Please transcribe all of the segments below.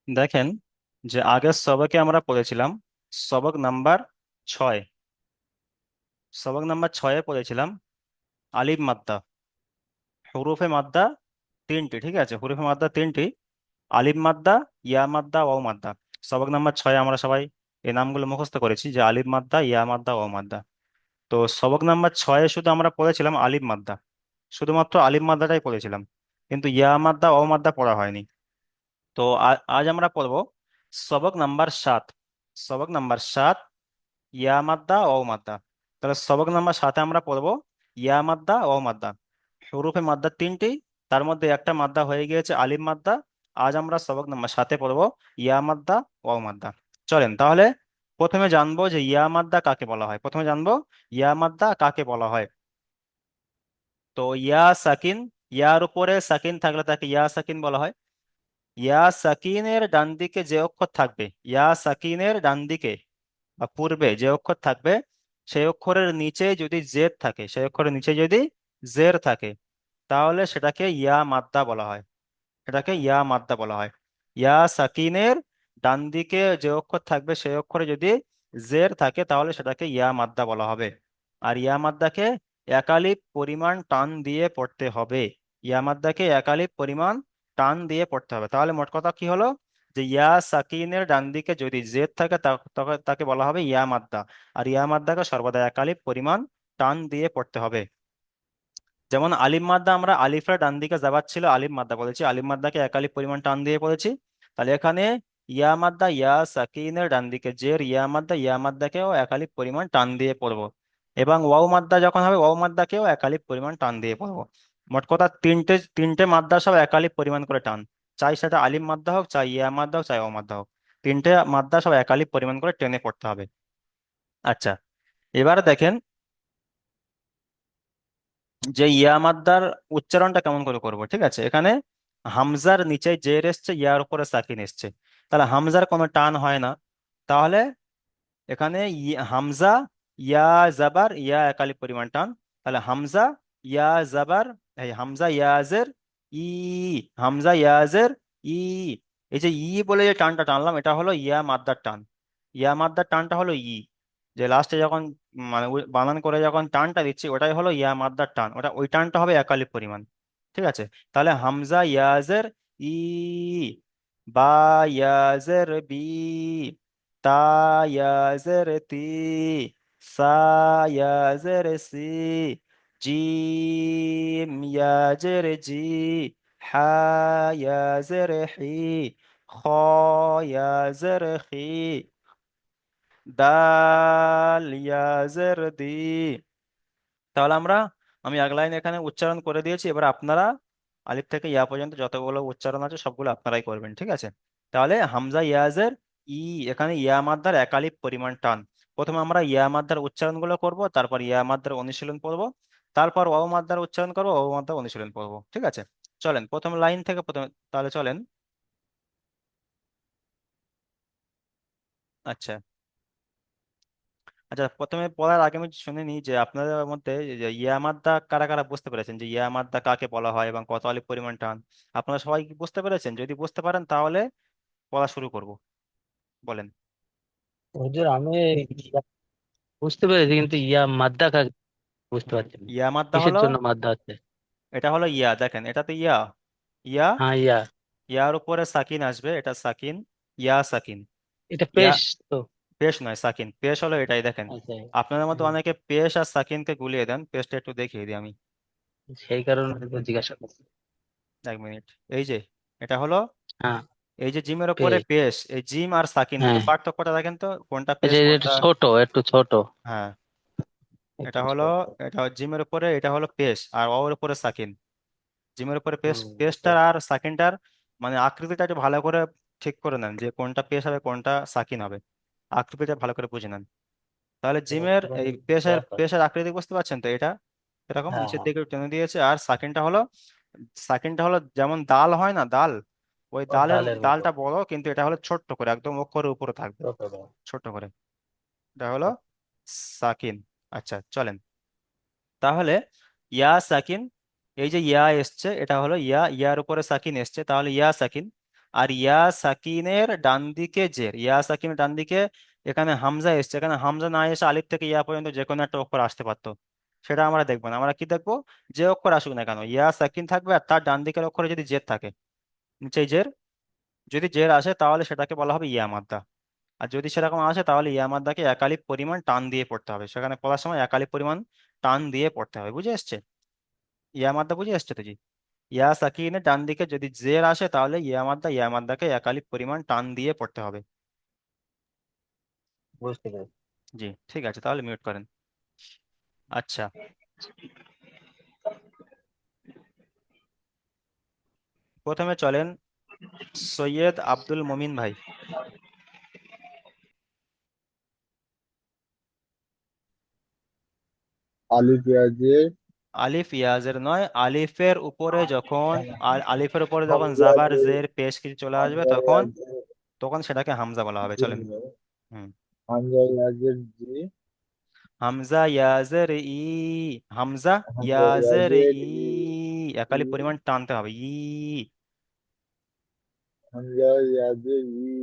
দেখেন, যে আগের সবকে আমরা পড়েছিলাম সবক নাম্বার 6। সবক নাম্বার 6-এ পড়েছিলাম আলিফ মাদ্দা, হুরুফে মাদ্দা তিনটি। ঠিক আছে, হুরুফে মাদ্দা তিনটি: আলিফ মাদ্দা, ইয়া মাদ্দা, ওয়াও মাদ্দা। সবক নাম্বার 6-এ আমরা সবাই এই নামগুলো মুখস্থ করেছি, যে আলিফ মাদ্দা, ইয়া মাদ্দা, ওয়াও মাদ্দা। তো সবক নাম্বার 6-এ শুধু আমরা পড়েছিলাম আলিফ মাদ্দা, শুধুমাত্র আলিফ মাদ্দাটাই পড়েছিলাম, কিন্তু ইয়া মাদ্দা, ওয়াও মাদ্দা পড়া হয়নি। তো আজ আমরা পড়বো সবক নাম্বার 7। সবক নাম্বার 7, ইয়া মাদ্দা, ওয়াও মাদ্দা। তাহলে সবক নাম্বার 7-এ আমরা পড়বো ইয়া মাদ্দা, ওয়াও মাদ্দা। হুরুফে মাদ্দা তিনটি, তার মধ্যে একটা মাদ্দা হয়ে গিয়েছে আলিফ মাদ্দা। আজ আমরা সবক নাম্বার 7-এ পড়বো ইয়া মাদ্দা, ওয়াও মাদ্দা। চলেন তাহলে প্রথমে জানবো যে ইয়া মাদ্দা কাকে বলা হয়। প্রথমে জানবো ইয়া মাদ্দা কাকে বলা হয়। তো ইয়া সাকিন, ইয়ার উপরে সাকিন থাকলে তাকে ইয়া সাকিন বলা হয়। ইয়া সাকিনের ডান দিকে যে অক্ষর থাকবে, ইয়া সাকিনের ডান দিকে বা পূর্বে যে অক্ষর থাকবে, সেই অক্ষরের নিচে যদি জের থাকে, সেই অক্ষরের নিচে যদি জের থাকে, তাহলে সেটাকে ইয়া মাদ্দা বলা হয়। সেটাকে ইয়া মাদ্দা বলা হয়। ইয়া সাকিনের ডান দিকে যে অক্ষর থাকবে, সেই অক্ষরে যদি জের থাকে, তাহলে সেটাকে ইয়া মাদ্দা বলা হবে। আর ইয়া মাদ্দাকে একালিপ পরিমাণ টান দিয়ে পড়তে হবে। ইয়া মাদ্দাকে একালিপ পরিমাণ টান দিয়ে পড়তে হবে। তাহলে মোট কথা কি হলো, যে ইয়া সাকিনের ডান দিকে যদি জের থাকে তাকে বলা হবে ইয়া মাদ্দা। আর ইয়া মাদ্দাকে সর্বদা একালিপ পরিমাণ টান দিয়ে পড়তে হবে। যেমন আলিফ মাদ্দা, আমরা আলিফের ডান দিকে যাবার ছিল আলিফ মাদ্দা বলেছি, আলিফ মাদ্দাকে এক আলিফ পরিমাণ টান দিয়ে পড়েছি। তাহলে এখানে ইয়া মাদ্দা, ইয়া সাকিনের ডান দিকে জের ইয়া মাদ্দা, ইয়া মাদ্দাকেও এক আলিফ পরিমাণ টান দিয়ে পড়বো। এবং ওয়াও মাদ্দা যখন হবে, ওয়াও মাদ্দাকেও এক আলিফ পরিমাণ টান দিয়ে পড়বো। মোট কথা তিনটে তিনটে মাদ্দা সব এক আলিফ পরিমাণ করে টান, চাই সেটা আলিফ মাদ্দা হোক, চাই ইয়া মাদ্দা হোক, চাই ওয়াও মাদ্দা হোক, তিনটে মাদ্দা সব এক আলিফ পরিমাণ করে টেনে পড়তে হবে। আচ্ছা, এবার দেখেন যে ইয়া মাদ্দার উচ্চারণটা কেমন করে করব। ঠিক আছে, এখানে হামজার নিচে জের এসছে, ইয়ার উপরে সাকিন এসছে, তাহলে হামজার কোনো টান হয় না। তাহলে এখানে হামজা, ইয়া জাবার, ইয়া একালি পরিমাণ টান। তাহলে হামজা, ইয়া জাবার, এই হামজা ইয়াজের ই, হামজা ইয়াজের ই। এই যে ই বলে যে টানটা টানলাম, এটা হলো ইয়া মাদ্দার টান। ইয়া মাদ্দার টানটা হলো ই, যে লাস্টে যখন মানে বানান করে যখন টানটা দিচ্ছি, ওটাই হলো ইয়া মাদ্দার টান। ওটা ওই টানটা হবে একালি পরিমাণ। ঠিক আছে, তাহলে হামজা ইয়াজের ই, বা ইয়াজের বি, তা ইয়াজের তি, সা ইয়াজের সি, জিম ইয়াজের জি, হা ইয়াজের হি, খ ইয়াজের খি, দাল ইয়াজের দি। তাহলে আমি এক লাইন এখানে উচ্চারণ করে দিয়েছি, এবার আপনারা আলিফ থেকে ইয়া পর্যন্ত যতগুলো উচ্চারণ আছে সবগুলো আপনারাই করবেন। ঠিক আছে, তাহলে হামজা ইয়াজের ই, এখানে ইয়া মাদ্দার একালিফ পরিমাণ টান। প্রথমে আমরা ইয়া মাদ্দার উচ্চারণগুলো করব, তারপর ইয়া মাদ্দার অনুশীলন করব, তারপর ওয়াও মাদ্দার উচ্চারণ করব, ওয়াও মাদ্দার অনুশীলন করব। ঠিক আছে, চলেন প্রথম লাইন থেকে প্রথমে তাহলে চলেন। আচ্ছা, আচ্ছা, প্রথমে পড়ার আগে আমি শুনে নিই যে আপনাদের মধ্যে যে ইয়া মাদ্দা কারা কারা বুঝতে পেরেছেন, যে ইয়া মাদ্দা কাকে বলা হয় এবং কত আলিফ পরিমাণ টান। আপনারা সবাই কি বুঝতে পেরেছেন? যদি বুঝতে পারেন তাহলে পড়া শুরু করব, বলেন। হুজুর, আমি ইয়া বুঝতে পেরেছি, কিন্তু ইয়া মাদ্দা কাকে বুঝতে পারছি না। ইয়া মাদ্দা কিসের হলো, জন্য মাদ্দা হচ্ছে? এটা হলো ইয়া, দেখেন এটা তো ইয়া। ইয়া, হ্যাঁ, ইয়া। ইয়ার উপরে সাকিন আসবে, এটা সাকিন, ইয়া সাকিন। এটা ইয়া পেশ তো? পেশ নয়, সাকিন। পেশ হলো এটাই, দেখেন আচ্ছা। আপনাদের মধ্যে হুম, অনেকে পেশ আর সাকিনকে গুলিয়ে দেন, পেশটা একটু দেখিয়ে দিই আমি। সেই কারণে তো জিজ্ঞাসা করছি। এক মিনিট, এই যে এটা হলো, হ্যাঁ, এই যে জিমের উপরে পেশ। পেশ, এই জিম আর সাকিন দুটো হ্যাঁ, পার্থক্যটা দেখেন তো, কোনটা এই পেশ যে কোনটা। একটু ছোট, একটু ছোট, হ্যাঁ, এটা একটু হলো, ছোট। এটা জিমের উপরে এটা হলো পেশ, আর ওর উপরে সাকিন। জিমের উপরে পেশ, হুম, পেশটার আর সাকিনটার মানে আকৃতিটা একটু ভালো করে ঠিক করে নেন, যে কোনটা পেশ হবে কোনটা সাকিন হবে, আকৃতিটা ভালো করে বুঝে নেন। তাহলে জিমের এই পেশের দেখো। পেশের আকৃতি বুঝতে পারছেন তো, এটা এরকম হ্যাঁ, নিচের হ্যাঁ। দিকে টেনে দিয়েছে। আর সাকিনটা হলো যেমন দাল হয় না, দাল, ওই ও দালের ডালের মতো। দালটা বড়, কিন্তু এটা হলো ছোট্ট করে, একদম অক্ষরের উপরে থাকবে, ছোট ডাল। ছোট করে। এটা হলো সাকিন। আচ্ছা, চলেন তাহলে ইয়া সাকিন, এই যে ইয়া এসছে এটা হলো ইয়া, ইয়ার উপরে সাকিন এসছে, তাহলে ইয়া সাকিন। আর ইয়া সাকিনের ডান দিকে জের, ইয়া সাকিনের ডান দিকে এখানে হামজা এসছে, এখানে হামজা না এসে আলিফ থেকে ইয়া পর্যন্ত যে কোনো একটা অক্ষর আসতে পারতো, সেটা আমরা দেখবো না। আমরা কি দেখবো, যে অক্ষর আসুক না কেন ইয়া সাকিন থাকবে আর তার ডান দিকের অক্ষরে যদি জের থাকে, নিচে জের, যদি জের আসে তাহলে সেটাকে বলা হবে ইয়া মাদ্দা। আর যদি সেরকম আসে তাহলে ইয়া মাদ্দাকে একালিপ পরিমাণ টান দিয়ে পড়তে হবে, সেখানে পড়ার সময় একালিপ পরিমাণ টান দিয়ে পড়তে হবে। বুঝে এসছে? ইয়া মাদ্দা বুঝে এসছে তো জি? ইয়া সাকিনের ডান দিকে যদি জের আসে তাহলে ইয়া মাদ্দা, ইয়া মাদ্দাকে একালিপ পরিমাণ টান দিয়ে পড়তে হবে। বুঝতে পেরেছি। জি ঠিক আছে, তাহলে মিউট করেন। আচ্ছা, প্রথমে চলেন সৈয়দ আব্দুল মমিন ভাই। আলিফ পেঁয়াজের আলিফ ইয়াজের নয়, আলিফের উপরে যখন আলিফের উপরে যখন হামজা জাবার যে জের পেশ কিছু চলে আসবে হামজা তখন, ইয়াজের তখন সেটাকে হামজা বলা হবে। চলেন। জি, হুম। হামজা ইয়াজের জি, হামজা ইয়াজের ই, হামজা হামজা ইয়াজের ইয়াজের ই, ই, একালি পরিমাণ টানতে হবে ই। হামজা ইয়াজের ই,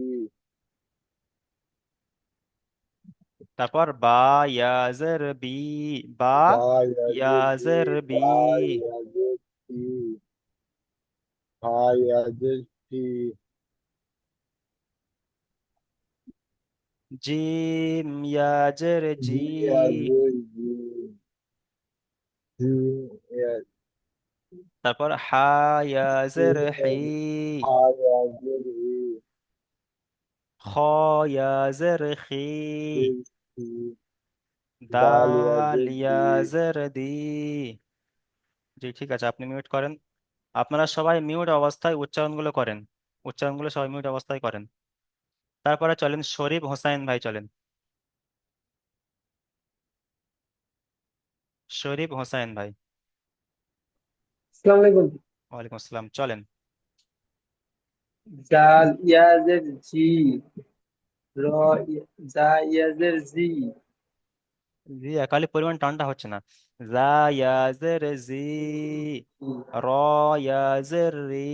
তারপর বা ইয়াজের বি, বা বা ইয়াজের বি, ইয়াজের বি, বা ইয়াজের সি, হা ইয়াজের সি, জিম ইয়াজের জি, জি ইয়াজের জি, জি ইয়াজ, তারপর হা ইয়াজের হি, হা ইয়াজের হি, খ ইয়াজের খি, এর সি, দাল দাল ইয়াজের দি, ইয়াজের দি। জি ঠিক আছে, আপনি মিউট করেন। আপনারা সবাই মিউট অবস্থায় উচ্চারণগুলো করেন, উচ্চারণগুলো সবাই মিউট অবস্থায় করেন। তারপরে চলেন শরীফ হোসাইন ভাই, চলেন শরীফ হোসাইন ভাই। আসসালামু আলাইকুম। ওয়ালাইকুম আসসালাম, চলেন। জাল ইয়াজের জি, র জা ইয়াজের জি, জি একালি পরিমাণ টানটা হচ্ছে না। জা ইয়াজের জি, র ইয়াজের রি,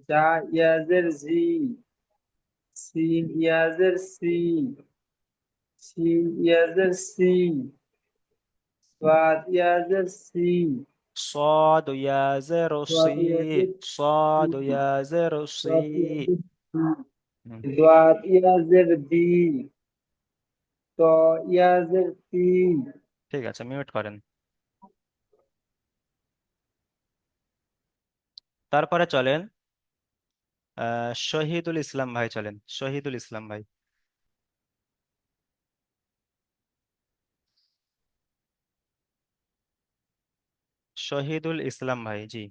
জা ইয়াজের জি, সিন ইয়াজের সি, সিন ইয়াজের সি, সাদ ইয়াজের সি, صاد ইয়াজের সি, সাদ ইয়াজের সি, صاد ইয়াজের সি। সাদ ইয়াজের সি, হুম, দাদ ইয়াজের দি, ত ইয়াজের তি। ঠিক আছে, মিউট করেন। তারপরে চলেন শহীদুল ইসলাম ভাই, চলেন শহীদুল ইসলাম ভাই। শহীদুল ইসলাম ভাই, জি।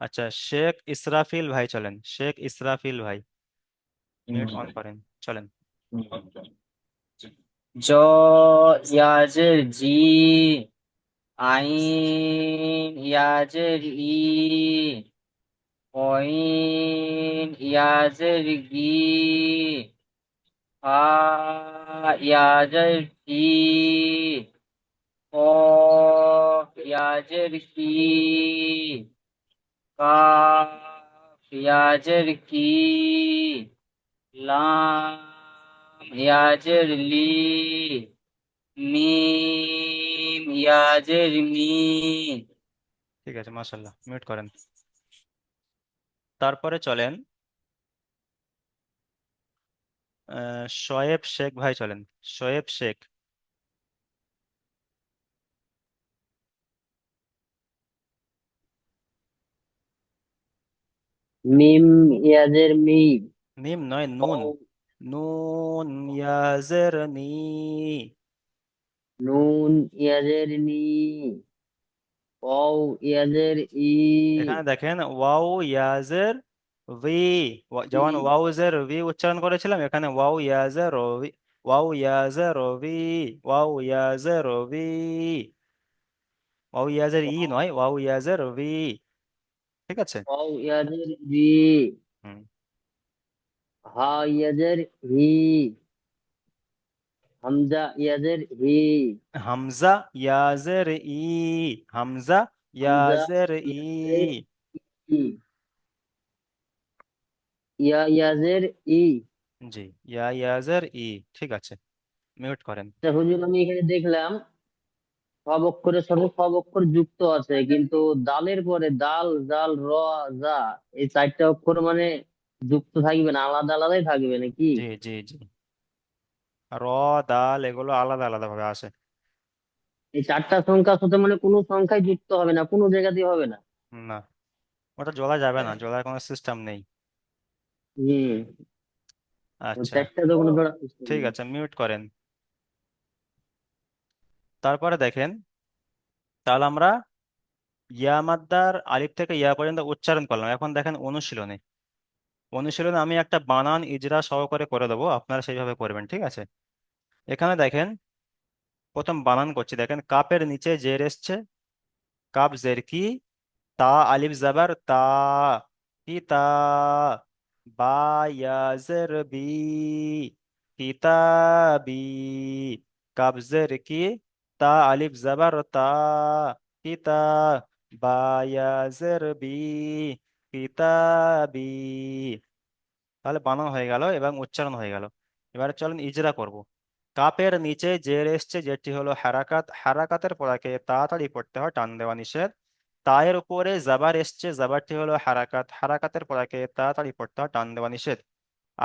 আচ্ছা, শেখ ইসরাফিল ভাই, চলেন শেখ ইসরাফিল ভাই, মিউট অন করেন। চলেন। জ ইয়াজের জি, আইন ইয়াজের ই, অইন ইয়াজের গি, হা ইয়াজের কি, কফ ইয়াজের কি, কাফ ইয়াজের কি, লাম ইয়াজের লি, মিম ইয়াজের মি। ঠিক আছে, মাশাল্লাহ, মিউট করেন। তারপরে চলেন শোয়েব শেখ ভাই, চলেন শোয়েব শেখ। মিম ইয়াজের মি, মিম নয়, ও নুন। নুন ইয়াজের নি, নুন ইয়াজের নি, ও ইয়াজের ই, এখানে দেখেন ওয়াও ইয়াজের ভি, যেমন ই, ওয়াও জের ভি উচ্চারণ করেছিলাম, এখানে ওয়াও ইয়াজের ভি, ওয়াও ইয়াজের ভি, ওয়াও ইয়াজের ভি, ওয়াও ইয়াজের ই নয়, ওয়াও ইয়াজের ভি। ঠিক আছে। ও ইয়াজের বি, হুম। হা ইয়াজের হি, হামজা ইয়াজের হি, হামজা ইয়াজের ই, হামজা হামজা ইয়াজের ই। ইয়াজের ই, ইয়াজের ই। জি, ইয়াজের ই। ঠিক আছে, মিউট করেন। আচ্ছা হুজুর, আমি এখানে দেখলাম সব অক্ষরের সঙ্গে সব অক্ষর যুক্ত আছে, কিন্তু দালের পরে দাল, জাল, র, জা, এই চারটা অক্ষর মানে যুক্ত থাকবে না, আলাদা আলাদাই থাকবে নাকি? জি জি জি, র, দাল এগুলো আলাদা আলাদা ভাবে আসে। এই চারটা সংখ্যার সাথে মানে কোনো সংখ্যায় যুক্ত হবে না, কোনো জায়গাতেই হবে না। না, ওটা জোড়া যাবে না, জোড়ার কোনো সিস্টেম নেই। হম। ওই আচ্ছা, চারটা তো কোনো ধরা সিস্টেম ঠিক নেই। আছে, মিউট করেন। তারপরে দেখেন, তাহলে আমরা ইয়া মাদ্দার আলিফ থেকে ইয়া পর্যন্ত উচ্চারণ করলাম। এখন দেখেন অনুশীলনে, অনুশীলনে আমি একটা বানান ইজরা সহকারে করে দেবো, আপনারা সেইভাবে করবেন, ঠিক আছে? এখানে দেখেন, প্রথম বানান করছি, দেখেন কাপের নিচে জের এসছে, কাপ জের কি, তা আলিফ জাবার তা, কি তা, বা ইয়া জের বি, কিতাবি, কাপ জের কি, তা আলিফ জাবার তা, কিতা, বা ইয়া জের বি, কিতাবি। তাহলে বানান হয়ে গেল এবং উচ্চারণ হয়ে গেল। এবারে চলুন ইজরা করব। কাপের নিচে জের এসছে, যেটি হলো হারাকাত, হারাকাতের পড়াকে তাড়াতাড়ি পড়তে হয়, টান দেওয়া নিষেধ। তায়ের উপরে জাবার এসছে, জাবারটি হলো হারাকাত, হারাকাতের পড়াকে তাড়াতাড়ি পড়তে হয়, টান দেওয়া নিষেধ।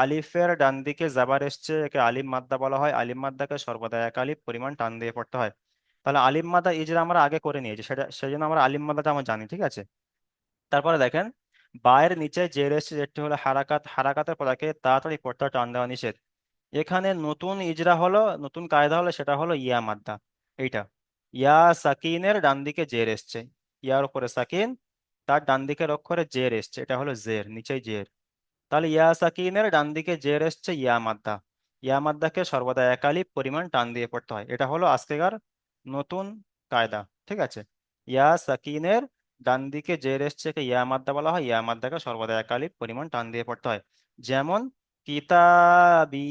আলিফের ডান দিকে জাবার এসছে, একে আলিম মাদ্দা বলা হয়, আলিম মাদ্দাকে সর্বদা এক আলিফ পরিমাণ টান দিয়ে পড়তে হয়। তাহলে আলিম মাদ্দা ইজরা আমরা আগে করে নিয়েছি, সেটা সেই জন্য আমরা আলিম মাদ্দাটা আমরা জানি, ঠিক আছে? তারপরে দেখেন, বায়ের নিচে জের এসছে, যেটি হলো হারাকাত, হারাকাতের পড়াকে তাড়াতাড়ি পড়তে হয়, টান দেওয়া নিষেধ। এখানে নতুন ইজরা হলো, নতুন কায়দা হলো, সেটা হলো ইয়া মাদ্দা। এইটা, ইয়া সাকিনের ডান দিকে জের এসছে, ইয়ার উপরে সাকিন, তার ডান দিকের অক্ষরে জের এসছে, এটা হলো জের, নিচেই জের। তাহলে ইয়া সাকিনের ডান দিকে জের এসছে, ইয়া মাদ্দা, ইয়া মাদ্দাকে সর্বদা এক আলিফ পরিমাণ টান দিয়ে পড়তে হয়। এটা হলো আজকেকার নতুন কায়দা, ঠিক আছে? ইয়া সাকিনের ডান দিকে জের এসছে কে ইয়া মাদ্দা বলা হয়, ইয়া মাদ্দাকে সর্বদা এক আলিফ পরিমাণ টান দিয়ে পড়তে হয়। যেমন কিতাবি,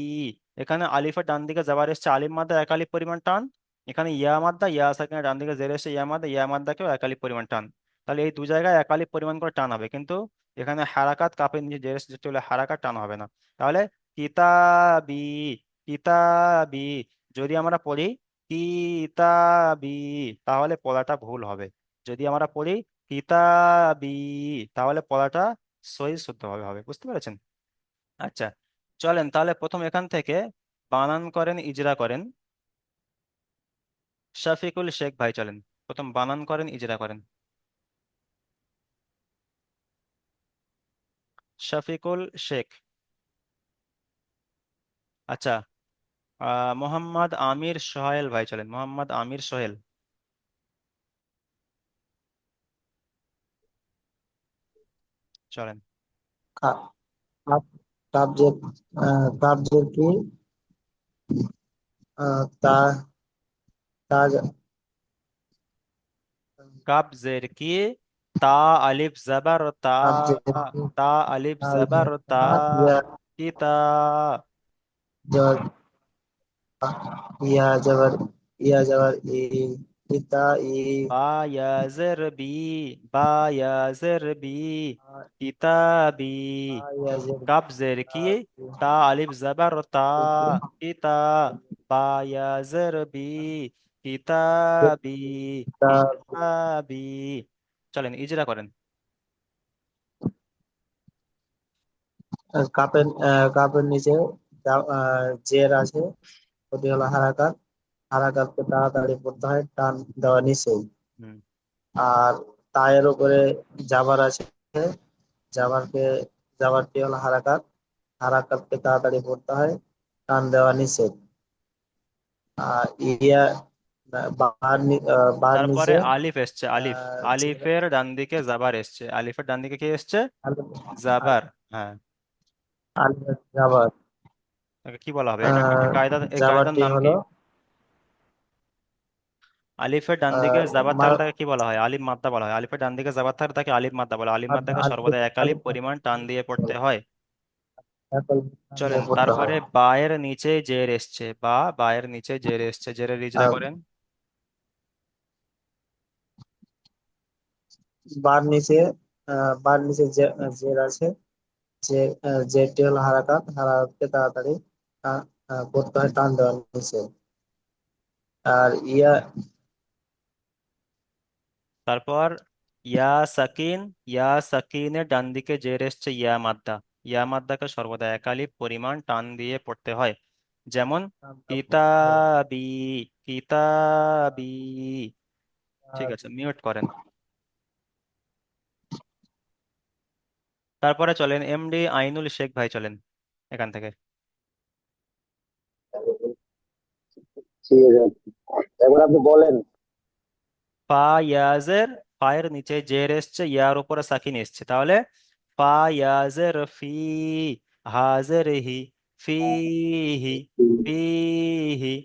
এখানে আলিফের ডান দিকে যাবার এসছে আলিফ মাদ্দা, এক আলিফ পরিমাণ টান। এখানে ইয়া মাদ্দা, ইয়া সাকিনের ডান দিকে জের এসছে ইয়া মাদ্দা, ইয়া মাদ্দাকেও এক আলিফ পরিমাণ টান। তাহলে এই দু জায়গায় এক আলিফ পরিমাণ করে টান হবে, কিন্তু এখানে হারাকাত, কাপের নিচে জের যেটা হলে হারাকাত, টান হবে না। তাহলে কিতাবি, কিতাবি, যদি আমরা পড়ি কিতাবি, তাহলে পড়াটা ভুল হবে। যদি আমরা পড়ি কিতাবি, তাহলে পড়াটা সহি শুদ্ধভাবে হবে। বুঝতে পেরেছেন? আচ্ছা, চলেন তাহলে প্রথম এখান থেকে বানান করেন, ইজরা করেন। শফিকুল শেখ ভাই, চলেন প্রথম বানান করেন, ইজরা করেন। শফিকুল শেখ। আচ্ছা, মোহাম্মদ আমির সোহেল ভাই, চলেন মোহাম্মদ আমির সোহেল, চলেন। কা- কাপ কাবজের কাবজের কি, তা তাজ, কাব জের কি, তা আলিফ জবর তা, কাবজের কি, তা আলিফ তাজ, জবর তা, ইয়া কিতা, জবর, ইয়া জবর, ইয়া জবর ই, ইতা ই, বা ইয়া জের বি, বা ইয়া জের বি, কিতাবি। ইয়া জবর, কাব জের কি, তা আলিফ জবর তা, কিতা, বা ইয়া জের বি, কিতাবি, কিতাবি। চলেন ইজরা করেন। কাপের কাপের নিচে জের আছে, ওটি হলো হারাকাত, হারাকাতকে তাড়াতাড়ি পড়তে হয়, টান দেওয়া নিষেধ। হুম। আর তায়ের উপরে জাবার আছে, জাবারকে, জাবারটি হলো হারাকাত, হারাকাতকে তাড়াতাড়ি পড়তে হয়, টান দেওয়া নিষেধ। আর ইয়া বার তারপরে নিচে আলিফ এসছে, আলিফ, জের, আলিফের ডান দিকে জাবার এসছে, আলিফের ডান দিকে কি এসছে? আলিফ, জাবার। হ্যাঁ, আলিফ জাবার, তাকে কি বলা হবে? এটা এই কায়দা, এই কায়দার জাবারটি নাম কি? হলো আলিফের ডান দিকে জাবার মার, থাকলে তাকে কি বলা হয়? আলিফ মাদ্দা বলা হয়। আলিফের ডান দিকে জাবার থাকলে তাকে আলিফ মাদ্দা বলা হয়। আলিফ মাদ্দাকে সর্বদা এক আলিফ আলিফ পরিমাণ টান দিয়ে পড়তে হয়। চলেন পড়তে হয়। তারপরে বায়ের নিচে জের এসছে, বা বায়ের নিচে জের এসছে, জেরের ইজরা আর করেন। বার নিচে বার নিচে জের আছে, যে জেরটি হলো হারাকাত, হারাকাতকে তাড়াতাড়ি করতে হয় টান দেওয়ার নিচে। আর ইয়া তারপর ইয়া সাকিন, ইয়া সাকিনের ডান দিকে জের এসছে ইয়া মাদ্দা। ইয়া মাদ্দাকে সর্বদা একালিপ পরিমাণ টান দিয়ে পড়তে হয়। যেমন কিতাবি, কিতাবি। ঠিক আছে, মিউট করেন। তারপরে চলেন এমডি আইনুল শেখ ভাই, চলেন এখান থেকে। ঠিক আছে, এবার আপনি বলেন। ফা ইয়াজের, ফায়ের নিচে জের এসছে, ইয়ার উপরে সাকিন এসছে, তাহলে ফা ইয়াজের ফি, হাজের হি, ফিহি, ফিহি।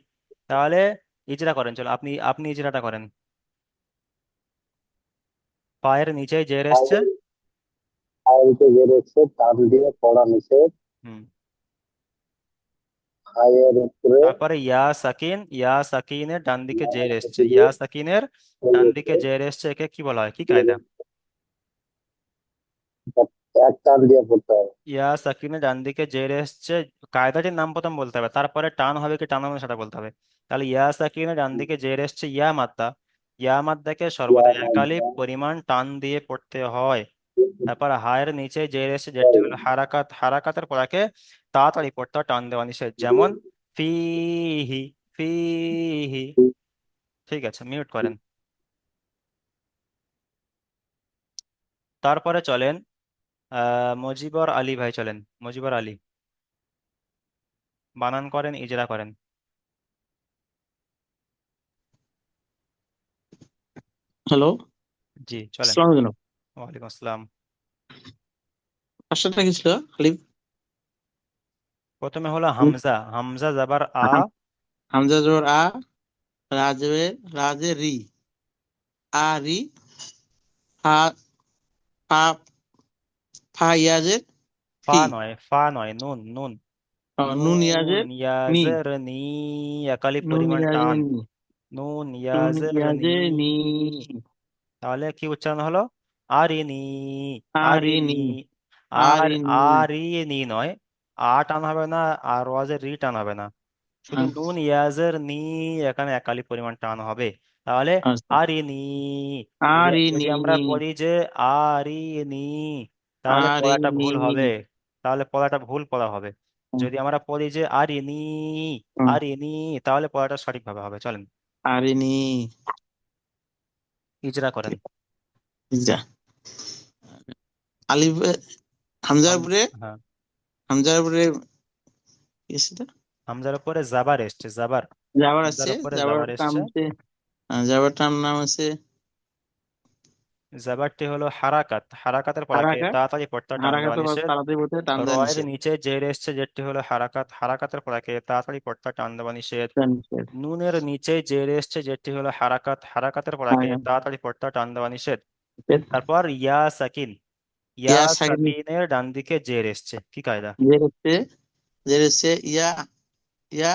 তাহলে ইজরা করেন, চলো আপনি আপনি ইজরাটা করেন। ফায়ের নিচে জের এসছে। আইনকে বেড়েছে টান দিয়ে পড়া নিষেধ। হুম। হায়ের উপরে তারপরে ইয়া সাকিন, ইয়া সাকিনের ডান দিকে জের এসছে, ইয়া সাকিনের ডান দিকে জের এসছে, একে কি বলা হয়, কি কায়দা? এক টান দিয়ে পড়তে হবে। ইয়া সাকিনের ডান দিকে জের এসছে, কায়দাটির নাম প্রথম বলতে হবে, তারপরে টান হবে কি টান হবে না সেটা বলতে হবে। তাহলে ইয়া সাকিনের ডান দিকে জের এসছে ইয়া মাদ্দা, ইয়া মাদ্দাকে ইয়া সর্বদা একালিপ মাদ্দা পরিমাণ টান দিয়ে পড়তে হয়। তারপর হায়ের নিচে জের এসছে, যেটি হলো হারাকাত, হারাকাতের পড়াকে তাড়াতাড়ি পড়তে হয়, টান দেওয়া নিষেধ। যেমন ফিহি, ফিহি। ঠিক আছে, মিউট করেন। তারপরে চলেন মজিবর আলী ভাই, চলেন মজিবর আলী, বানান করেন, ইজরা করেন। হ্যালো, জি চলেন। আসসালামু আলাইকুম। ওয়ালাইকুম আসসালাম। প্রশ্নটা কি ছিল খালিদ? প্রথমে হলো হামজা, হামজা জাবার আ, হামজা জবর আ, রাজে, রাজে রি, আ রি, ফা, ফা, ফা ইয়াজের ফা ফি, নয়, ফা নয়, নুন, নুন। নুন নুন ইয়াজের নি, ইয়াজের নি, একালি নুন পরিমাণ টান। ইয়াজের নি, নুন নুন ইয়াজের নি। ইয়াজের নি, তাহলে কি উচ্চারণ হলো? আরিনি, আরিনি। আরিনি, আর আরিনি। আরিনি নয়, আ টান হবে না, আর ওয়াজের রি টান হবে না, শুধু নুন ইয়াজের নি, এখানে একালি পরিমাণ টান হবে। তাহলে আচ্ছা, আরিনি। যদি যদি আরিনি, আমরা পড়ি যে আরিনি, তাহলে পড়াটা আরিনি, ভুল হবে, তাহলে পড়াটা ভুল পড়া হবে। যদি আমরা পড়ি যে আরিনি, আরিনি, তাহলে পড়াটা সঠিকভাবে হবে। চলেন আরিনি। ইজরা করেন। যা, আলিফ, হামজার হাম উপরে, হ্যাঁ, হামজার উপরে কি সেটা? হামজার উপরে জাবার এসছে, জাবার। জাবার হামজার আছে, উপরে জাবার জাবার নাম এসছে। হচ্ছে, জাবারটার নাম আছে জাবারটি হলো হারাকাত, হারাকাতের পড়াকে হারাকাত। তাড়াতাড়ি পড়তে হয়, টান দেওয়া হারাকাতের পর নিষেধ। তাড়াতাড়ি বলতে টান দেওয়া রয়ের নিষেধ। নিচে জের এসছে, যেটি হলো হারাকাত, হারাকাতের পড়াকে তাড়াতাড়ি পড়তে হয়, টান দেওয়া নিষেধ। টান নিষেধ। নুনের নিচে জের এসছে, যেটি হলো হারাকাত, হারাকাতের পড়াকে হারাকাত, তাড়াতাড়ি পড়তে হয়, টান দেওয়া নিষেধ। নিষেধ। তারপর ইয়া সাকিন, ইয়া ইয়া সাকিন, সাকিনের ডান দিকে জের এসছে, কি কায়দা? জের হচ্ছে, জের হচ্ছে ইয়া, ইয়া,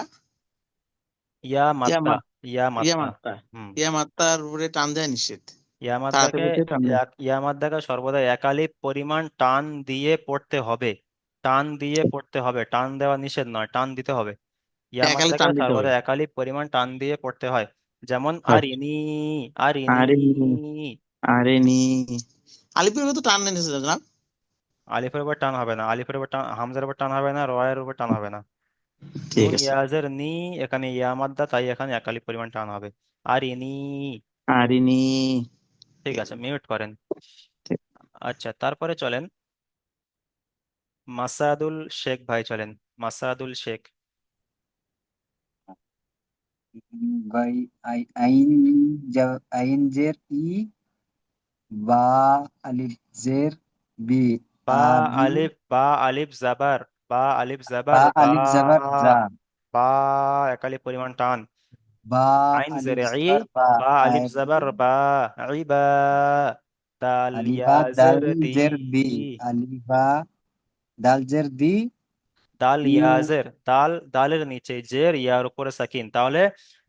ইয়া ইয়া মাত্তা, মাত, ইয়া ইয়া মাত্তা। মাত্রা, হুম। ইয়া মাত্রার উপরে টান দেওয়া নিষেধ। ইয়া তাড়াতাড়ি মাদ্দাকে, বলতে টান দেওয়া। ইয়া মাদ্দাকে সর্বদা একালিপ পরিমাণ টান দিয়ে পড়তে হবে, টান দিয়ে পড়তে হবে, টান দেওয়া নিষেধ নয়, টান দিতে হবে। ইয়া একালে মাদ্দাকে টান দিতে হবে। সর্বদা একালিপ পরিমাণ টান দিয়ে পড়তে হয়। যেমন হয়। আরিনি, আরিনি। আরে নি, আরে নি, আলিফের উপরে তো টান দেওয়া নিষেধ জনাব। আলিফের উপর টান হবে না, আলিফের উপর টান, হামজার উপর টান হবে না, রয়ের উপর টান হবে না। ঠিক নুন আছে। ইয়াজের নি, এখানে ইয়া মাদ্দা, তাই এখানে একালিপ পরিমাণ টান হবে। আরিনি। আরে নি। ঠিক আছে, মিউট করেন। ঠিক। আচ্ছা, তারপরে চলেন মাসাদুল শেখ ভাই, চলেন মাসাদুল শেখ। ভাই, আইন, আইন জের ই, বা আলিফ জের বি, বা আবি, আলিফ, বা আলিফ জাবার, বা আলিফ জাবার বা বা, আলিফ জাবার যা, বা একালিপ পরিমাণ টান। বা আইন আলিফ জেরে ই, জাবার বা, বা আলিফ আবি, জাবার বা, ইবা। দাল ইয়া আলিফা দাল জের দি, জের বি, আলিফা দাল জের দি, দাল ইউ, ইয়াজের, দাল, দালের নিচে জের, ইয়ার উপরে সাকিন, তাহলে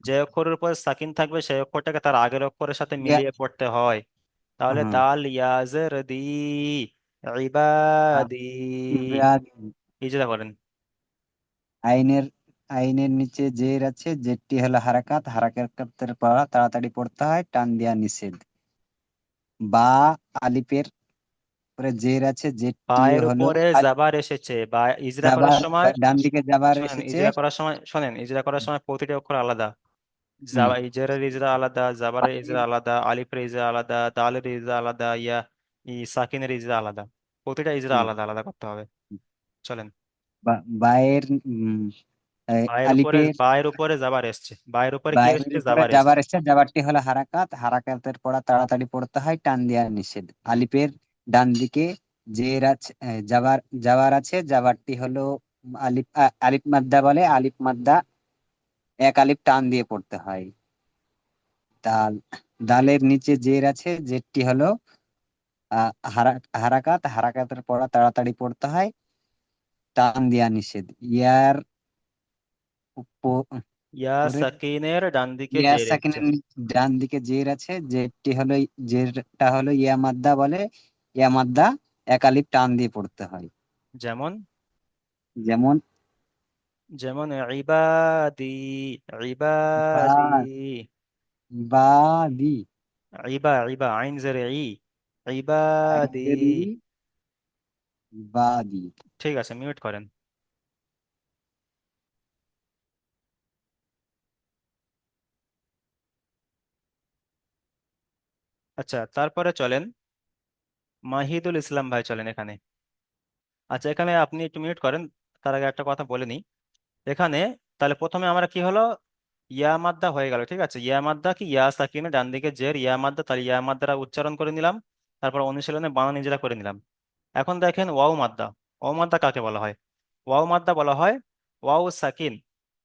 যে অক্ষরের উপরে সাকিন থাকবে সেই অক্ষরটাকে তার আগের অক্ষরের সাথে ইয়া, মিলিয়ে পড়তে হয়। তাহলে হ্যাঁ, দাল ইয়া জের দি, ইবাদি, ইবাদি। ইজরা করেন। আইনের আইনের নিচে জের আছে, জেরটি হলো হারাকাত, হারাকাতের পড়া তাড়াতাড়ি পড়তে হয়, টান দেওয়া নিষেধ। বা আলিফের পরে জের আছে, জেরটি পায়ের হলো উপরে জাবার এসেছে বা ইজরা করার যাবার, সময়, ডান দিকে যাবার শোনেন এসেছে। ইজরা করার সময়, শোনেন ইজরা করার সময় প্রতিটা অক্ষর আলাদা। হুম, ইজরের ইজরা আলাদা, জাবারের ইজরা বায়ের আলাদা, আলিফের ইজরা আলাদা, দালের ইজরা আলাদা, সাকিনের ইজরা আলাদা। প্রতিটা ইজরা হুম, আলাদা আলাদা করতে হবে। চলেন। বায়ের আলিফের পায়ের উপরে জাবার এসছে, পায়ের উপরে কি বায়ের এসছে? উপরে জাবার যাবার এসছে। এসেছে, যাবারটি হলো হারাকাত, হারাকাতের পড়া তাড়াতাড়ি পড়তে হয়, টান দেওয়া নিষেধ। আলিফের ডান দিকে জের আছে, যাবার আছে, যাবারটি হলো আলিফ মাদ্দা বলে, আলিফ মাদ্দা এক আলিফ টান দিয়ে পড়তে হয়। দাল, দালের নিচে জের আছে, জেরটি হলো হারাকাত, হারাকাতের পড়া তাড়াতাড়ি পড়তে হয়, টান দেওয়া নিষেধ। ইয়ার ইয়া উপরের সাকিনের ডান দিকে ইয়া জের এসছে। সাকিনের ডান দিকে জের আছে, জেরটি হলো, জেরটা হলো ইয়া মাদ্দা বলে, ইয়া মাদ্দা এক আলিফ টান দিয়ে পড়তে হয়। যেমন, যেমন যেমন ইবাদি, ইবাদি, বাদি, আইন জের ইবাদি। বাদি। ঠিক আছে, মিউট করেন। আচ্ছা, তারপরে চলেন মাহিদুল ইসলাম ভাই, চলেন এখানে। আচ্ছা, এখানে আপনি একটু মিউট করেন। তার আগে একটা কথা বলে নিই। এখানে তাহলে প্রথমে আমরা কি হলো, ইয়া মাদ্দা হয়ে গেল, ঠিক আছে। ইয়া মাদ্দা কি, ইয়া সাকিনে ডান দিকে জের ইয়া মাদ্দা, তাহলে ইয়া মাদ্দাটা উচ্চারণ করে নিলাম। তারপর অনুশীলনে বানান ইজরা করে নিলাম। এখন দেখেন ওয়াও মাদ্দা। ওয়াও মাদ্দা কাকে বলা হয়? ওয়াও মাদ্দা বলা হয় ওয়াও সাকিন।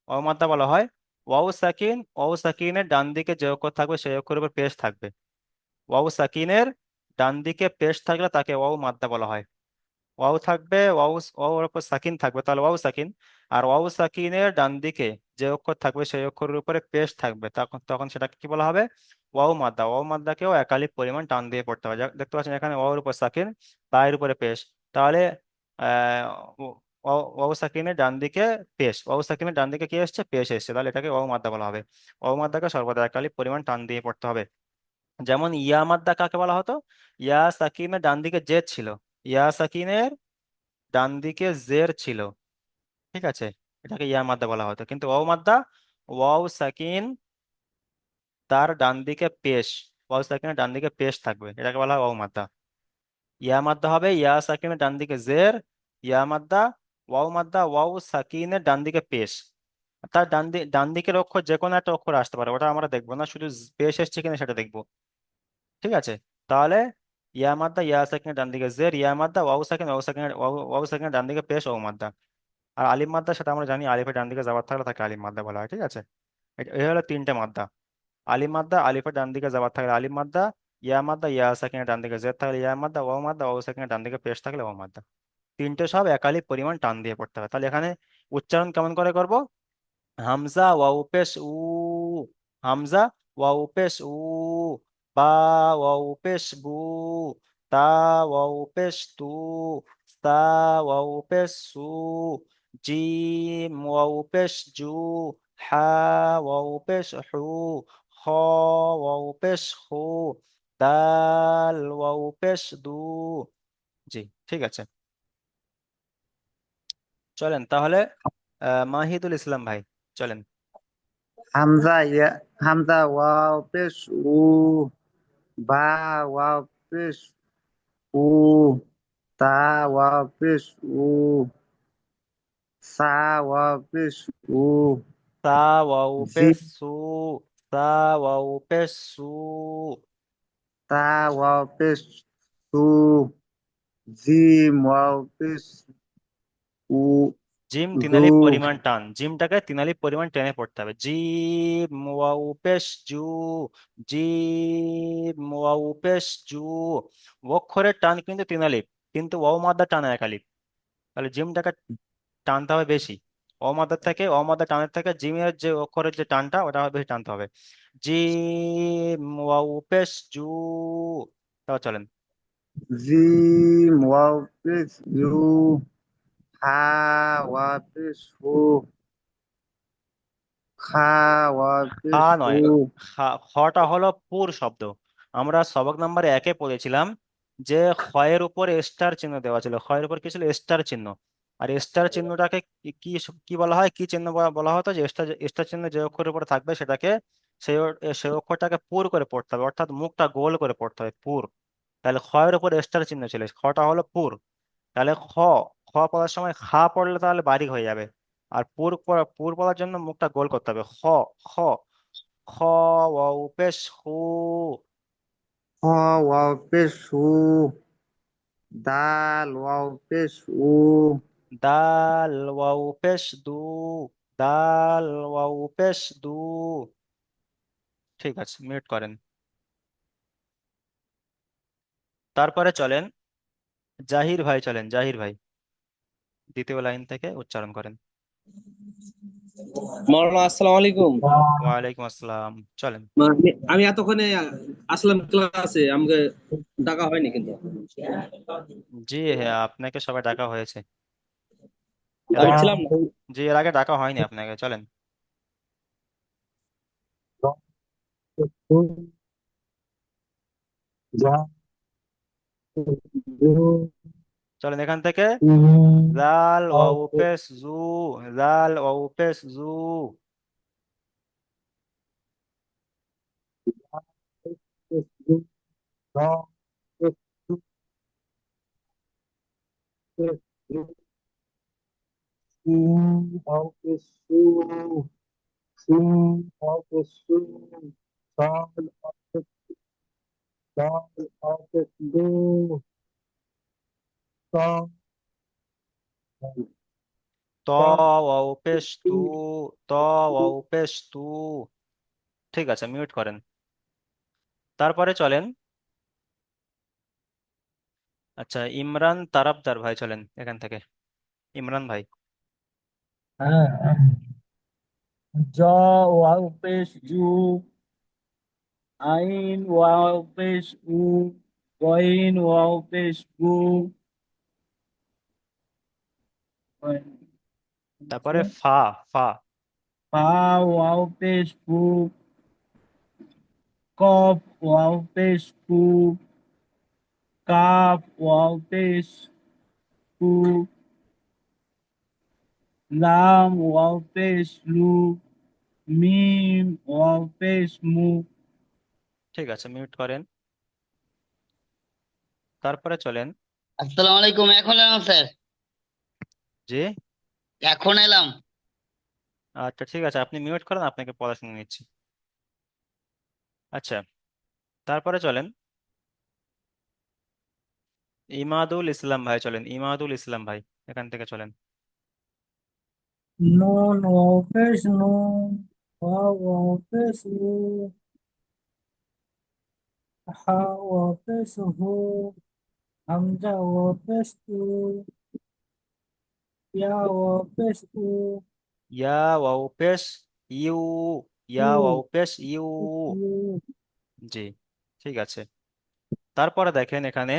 ওয়াও মাদ্দা বলা হয় ওয়াও সাকিন। ওয়াও সাকিনের ডান দিকে যে অক্ষর থাকবে সেই অক্ষরের উপর পেশ থাকবে। ওয়াও সাকিনের ডান দিকে পেশ থাকলে তাকে ওয়াও মাদ্দা বলা হয়। ওয়াও থাকবে, ওয়াওর উপর সাকিন থাকবে, তাহলে ওয়াও সাকিন। আর ওয়াও সাকিনের ডান দিকে যে অক্ষর থাকবে সেই অক্ষরের উপরে পেশ থাকবে, তখন তখন সেটাকে কি বলা হবে? ওয়াও মাদ্দা। ওয়াও মাদ্দাকেও একালিক পরিমাণ টান দিয়ে পড়তে হবে। দেখতে পাচ্ছেন এখানে ওয়াওর উপর সাকিন, তায়ের উপরে পেশ। তাহলে আহ ওয়াও সাকিনের ডান দিকে পেশ, ওয়াও সাকিনের ডান দিকে কি এসছে? পেশ এসছে, তাহলে এটাকে ওয়াও মাদ্দা বলা হবে। ওয়াও মাদ্দাকে সর্বদা একালিক পরিমাণ টান দিয়ে পড়তে হবে। যেমন ইয়া মাদ্দা কাকে বলা হতো? ইয়া সাকিনের ডান দিকে জেদ ছিল, ইয়া সাকিনের ডান দিকে জের ছিল, ঠিক আছে, এটাকে ইয়া মাদ্দা বলা হতো। কিন্তু ওয়াও মাদ্দা, ওয়াও সাকিন তার ডান দিকে পেশ, ওয়াও সাকিনের ডান দিকে পেশ থাকবে, এটাকে বলা হয় ওয়াও মাদ্দা। ইয়া মাদ্দা হবে ইয়া সাকিনের ডান দিকে জের, ইয়া মাদ্দা, ওয়াও মাদ্দা, ওয়াও সাকিনের ডান দিকে পেশ। তার ডান দিকের অক্ষর যে কোনো একটা অক্ষর আসতে পারে, ওটা আমরা দেখবো না, শুধু পেশ এসছে কিনা সেটা দেখবো, ঠিক আছে। তাহলে ইয়া মাদ্দা, ইয়া সাকিনের ডান দিকে জের, ইয়া মাদ্দা, ওয়াও সাকিন, ওয়াও সাকিনের ডান দিকে পেশ, ওয়াও মাদ্দা। আর আলিফ মাদ্দা সেটা আমরা জানি, আলিফের ডান দিকে যাবার থাকলে তাকে আলিফ মাদ্দা বলা হয়, ঠিক আছে। এই হলো তিনটে মাদ্দা। আলিফ মাদ্দা, আলিফের ডান দিকে যাবার থাকলে আলিফ মাদ্দা, ইয়া মাদ্দা, ইয়া সাকিনের ডান দিকে জের থাকলে ইয়া মাদ্দা, ওয়াও মাদ্দা, ওয়াও সাকিনের ডান দিকে পেশ থাকলে ওয়াও মাদ্দা। তিনটে সব একালিপ পরিমাণ টান দিয়ে পড়তে হবে। তাহলে এখানে উচ্চারণ কেমন করে করব? হামজা ওয়াও পেশ উ, হামজা ওয়াও পেশ উ, বা ওয়াও পেশ বু, তা ওয়াও পেশ তু, সা ওয়াও পেশ সু, জিম ওয়াও পেশ জু, হা ওয়াও পেশ হু, খ ওয়াও পেশ হু, দাল ওয়াও পেশ দু। জি, ঠিক আছে। চলেন তাহলে মাহিদুল ইসলাম ভাই, চলেন। হামজা ইয়া, হামজা ওয়াও পেশ উ, বা ওয়াও পেশ উ, তা ওয়াও পেশ উ, সা ওয়াও পেশ উ, সা ওয়াও জি পেশ সু, সা ওয়াও পেশ সু, তা ওয়াও পেশ সু, জিম ওয়াও পেশ উ, জিম জু, তিনালি পরিমাণ টান, জিমটাকে তিনালি পরিমাণ টেনে পড়তে হবে। জিম ওয়াও পেশ জু, জিম ওয়াও পেশ জু। অক্ষরের টান কিন্তু তিনালি, কিন্তু ওয়াও মাদ্দা টানা একালিপ। তাহলে জিমটাকে টানতে হবে বেশি। অমাদার থেকে, অমাদার টানের থেকে জিমের যে অক্ষরের যে টানটা ওটা বেশি টানতে হবে। জিম ওয়াও পেশ জু, তাও চলেন। জিম ওয়াও পেশ ইউ, হা ওয়া পেশ হু, খা ওয়া খা পেশ হু। নয়, খটা হলো পুর শব্দ। আমরা সবক নাম্বার একে পড়েছিলাম যে খয়ের উপর স্টার চিহ্ন দেওয়া ছিল, খয়ের উপর কি ছিল, স্টার চিহ্ন। আর স্টার চিহ্নটাকে কি কি কি বলা হয়, কি চিহ্ন বলা হতো, যে স্টার, স্টার চিহ্ন যে অক্ষরের উপরে থাকবে সেটাকে, সেই অক্ষরটাকে পুর করে পড়তে হবে, অর্থাৎ মুখটা গোল করে পড়তে হবে, পুর। তাহলে খয়ের উপর স্টার চিহ্ন ছিল, খটা হলো পুর। তাহলে খ পড়ার সময় খা পড়লে তাহলে বারিক হয়ে যাবে। আর পুর পড়ার জন্য মুখটা গোল করতে হবে, খ। খ ওয়াও পেশ হু। হ ওয়াও পেশ হু, দাল ওয়াও পেশ উ, দাল ওয়াও পেশ দু। দাল ওয়াও পেশ দু। ঠিক আছে, মিউট করেন। তারপরে চলেন জাহির ভাই, চলেন জাহির ভাই, দ্বিতীয় লাইন থেকে উচ্চারণ করেন। মাওলানা আসসালামু আলাইকুম। ওয়ালাইকুম আসসালাম, চলেন। আমি এতক্ষণে আসলাম ক্লাসে, আমাকে ডাকা হয়নি কিন্তু। জি হ্যাঁ, আপনাকে সবাই ডাকা হয়েছে, এর আমি আগে। ছিলাম না। জি, এর আগে ডাকা হয়নি আপনাকে, চলেন। চলেন এখান থেকে। জাল ওয়াও পেশ জু। জাল ওয়াও পেশ জু। ত ওয়াও পেশ তু। ত ওয়াও পেশ তু। ঠিক আছে, মিউট করেন। তারপরে চলেন, আচ্ছা ইমরান তারাবদার ভাই, চলেন এখান থেকে। ইমরান ভাই। হ্যাঁ, জ ওয়াও পেশ জু, আইন ওয়াও পেশ উ, গইন ওয়াও পেশ গু, তারপরে ফা। ফা। পা ওয়াও পেশ ফু, কফ ওয়াও পেশ কু, কাফ ওয়াও পেশ কু, লাম ওয়াও পেশ লু, মিম ওয়াও পেশ মু। ঠিক আছে, মিউট করেন। তারপরে চলেন। আসসালামু আলাইকুম, এখন এলাম স্যার, জি, এখন এলাম। আচ্ছা ঠিক আছে, আপনি মিউট করেন, আপনাকে পড়াশোনা নিচ্ছি। আচ্ছা, তারপরে চলেন ইমাদুল ইসলাম ভাই, চলেন ইমাদুল ইসলাম ভাই, এখান থেকে চলেন। নুন ওয়াও পেশ নু, ওয়াও ওয়াও পেশ উ, হা ওয়াও পেশ হু, হামজা ওয়াও পেশ উ, ইয়া ওয়াও পেশ উ, ইয়া ওয়াও পেশ ইউ। ইয়া ওয়াও উ, পেশ ইউ। উ। জি, ঠিক আছে। তারপরে দেখেন এখানে,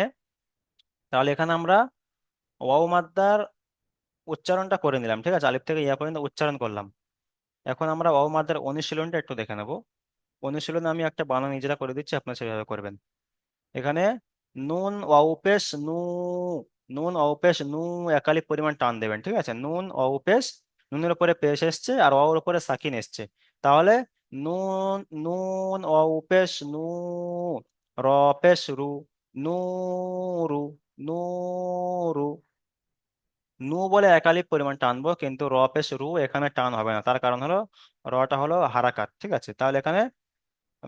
তাহলে এখানে আমরা ওয়াও মাদ্দার উচ্চারণটা করে নিলাম, ঠিক আছে, আলিফ থেকে ইয়া পর্যন্ত উচ্চারণ করলাম। এখন আমরা ওয়াও মাদ্দার অনুশীলনটা একটু দেখে নেব। অনুশীলনে আমি একটা বানান নিজেরা করে দিচ্ছি, আপনারা সেভাবে করবেন। এখানে নুন ওয়াও পেশ নু। নুন ওয়াও পেশ নু, একালিপ পরিমাণ টান দেবেন, ঠিক আছে। নুন ওয়াও পেশ, নুনের উপরে পেশ এসছে আর ওয়াওর উপরে সাকিন এসছে। তাহলে নুন, নুন ওয়াও পেশ নু। র পেশ রু। নূরু। নূরু। নু বলে একালিপ পরিমাণ টানবো, কিন্তু র পেশ রু এখানে টান হবে না, তার কারণ হলো রটা হলো হারাকাত, ঠিক আছে। তাহলে এখানে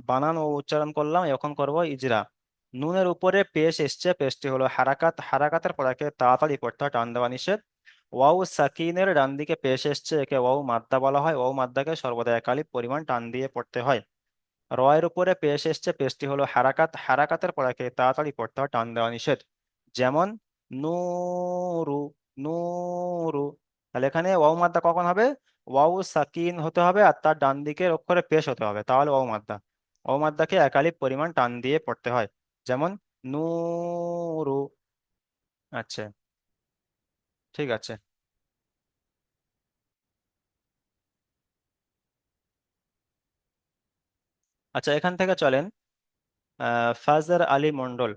বানান ও উচ্চারণ করলাম, এখন করব ইজরা। নুনের উপরে পেশ এসছে, পেশটি হলো হারাকাত, হারাকাতের পরাকে তাড়াতাড়ি পড়তে হয়, টান দেওয়া নিষেধ। ওয়াও সাকিনের ডান দিকে পেশ এসছে, একে ওয়াও মাদ্দা বলা হয়, ওয়াও মাদ্দাকে সর্বদা একালিপ পরিমাণ টান দিয়ে পড়তে হয়। রয়ের উপরে পেশ এসছে, পেশটি হলো হারাকাত, হারাকাতের পরাকে তাড়াতাড়ি পড়তে হয়, টান দেওয়া নিষেধ। যেমন নূরু। নূরু। তাহলে এখানে ওয়াও মাদ্দা কখন হবে, ওয়াও সাকিন হতে হবে আর তার ডান দিকের অক্ষরে পেশ হতে হবে, তাহলে ওয়াও মাদ্দা। ওয়াও মাদ্দাকে একালিপ পরিমাণ টান দিয়ে পড়তে হয়। যেমন নূরু। আচ্ছা, ঠিক আছে। আচ্ছা, এখান থেকে চলেন ফাজার আলী মন্ডল।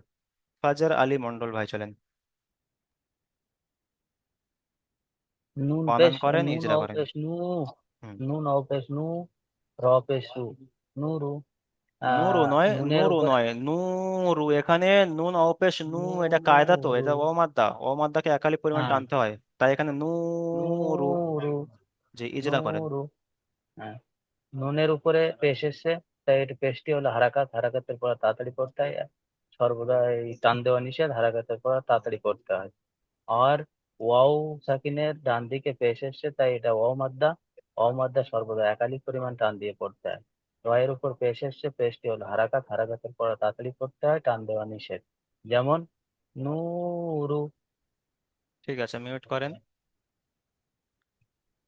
ফাজার আলী মন্ডল ভাই চলেন, নুন বানান পেশ করেন নুন ইজরা অ করেন। পেশ নু, হুম। নুন অ পেশ নু, র পেশ রু, নুরু। নূরু নয়, নুনের নূরু উপর নয়, নূরু। এখানে নুন অপেশ নু, এটা কায়দা, তো নূরু। এটা ও মাদ্দা, ও মাদ্দাকে একালি পরিমাণ হ্যাঁ, টানতে হয়, তাই এখানে নূরু। নূরু, জি, ইজরা করেন। নূরু। হ্যাঁ, নুনের উপরে পেশ এসছে, তাই এটা পেশটি হলো হারাকাত, হারাকাতের পর তাড়াতাড়ি পড়তে হয়। সর্বদা এই টান দেওয়া নিষেধ, হারাকাতের পর তাড়াতাড়ি পড়তে হয়। আর ওয়াও সাকিনের ডান দিকে পেশ এসছে, তাই এটা ওয়াও মাদ্দা। ওয়াও মাদ্দা সর্বদা একালিক পরিমাণ টান দিয়ে পড়তে হয়। ওয়াইয়ের উপর পেশ এসছে, পেশটি হলো হারাকাত, হারাকাতের পর তাড়াতাড়ি পড়তে হয়, টান দেওয়া নিষেধ। যেমন নূরু। ঠিক আছে, মিউট করেন।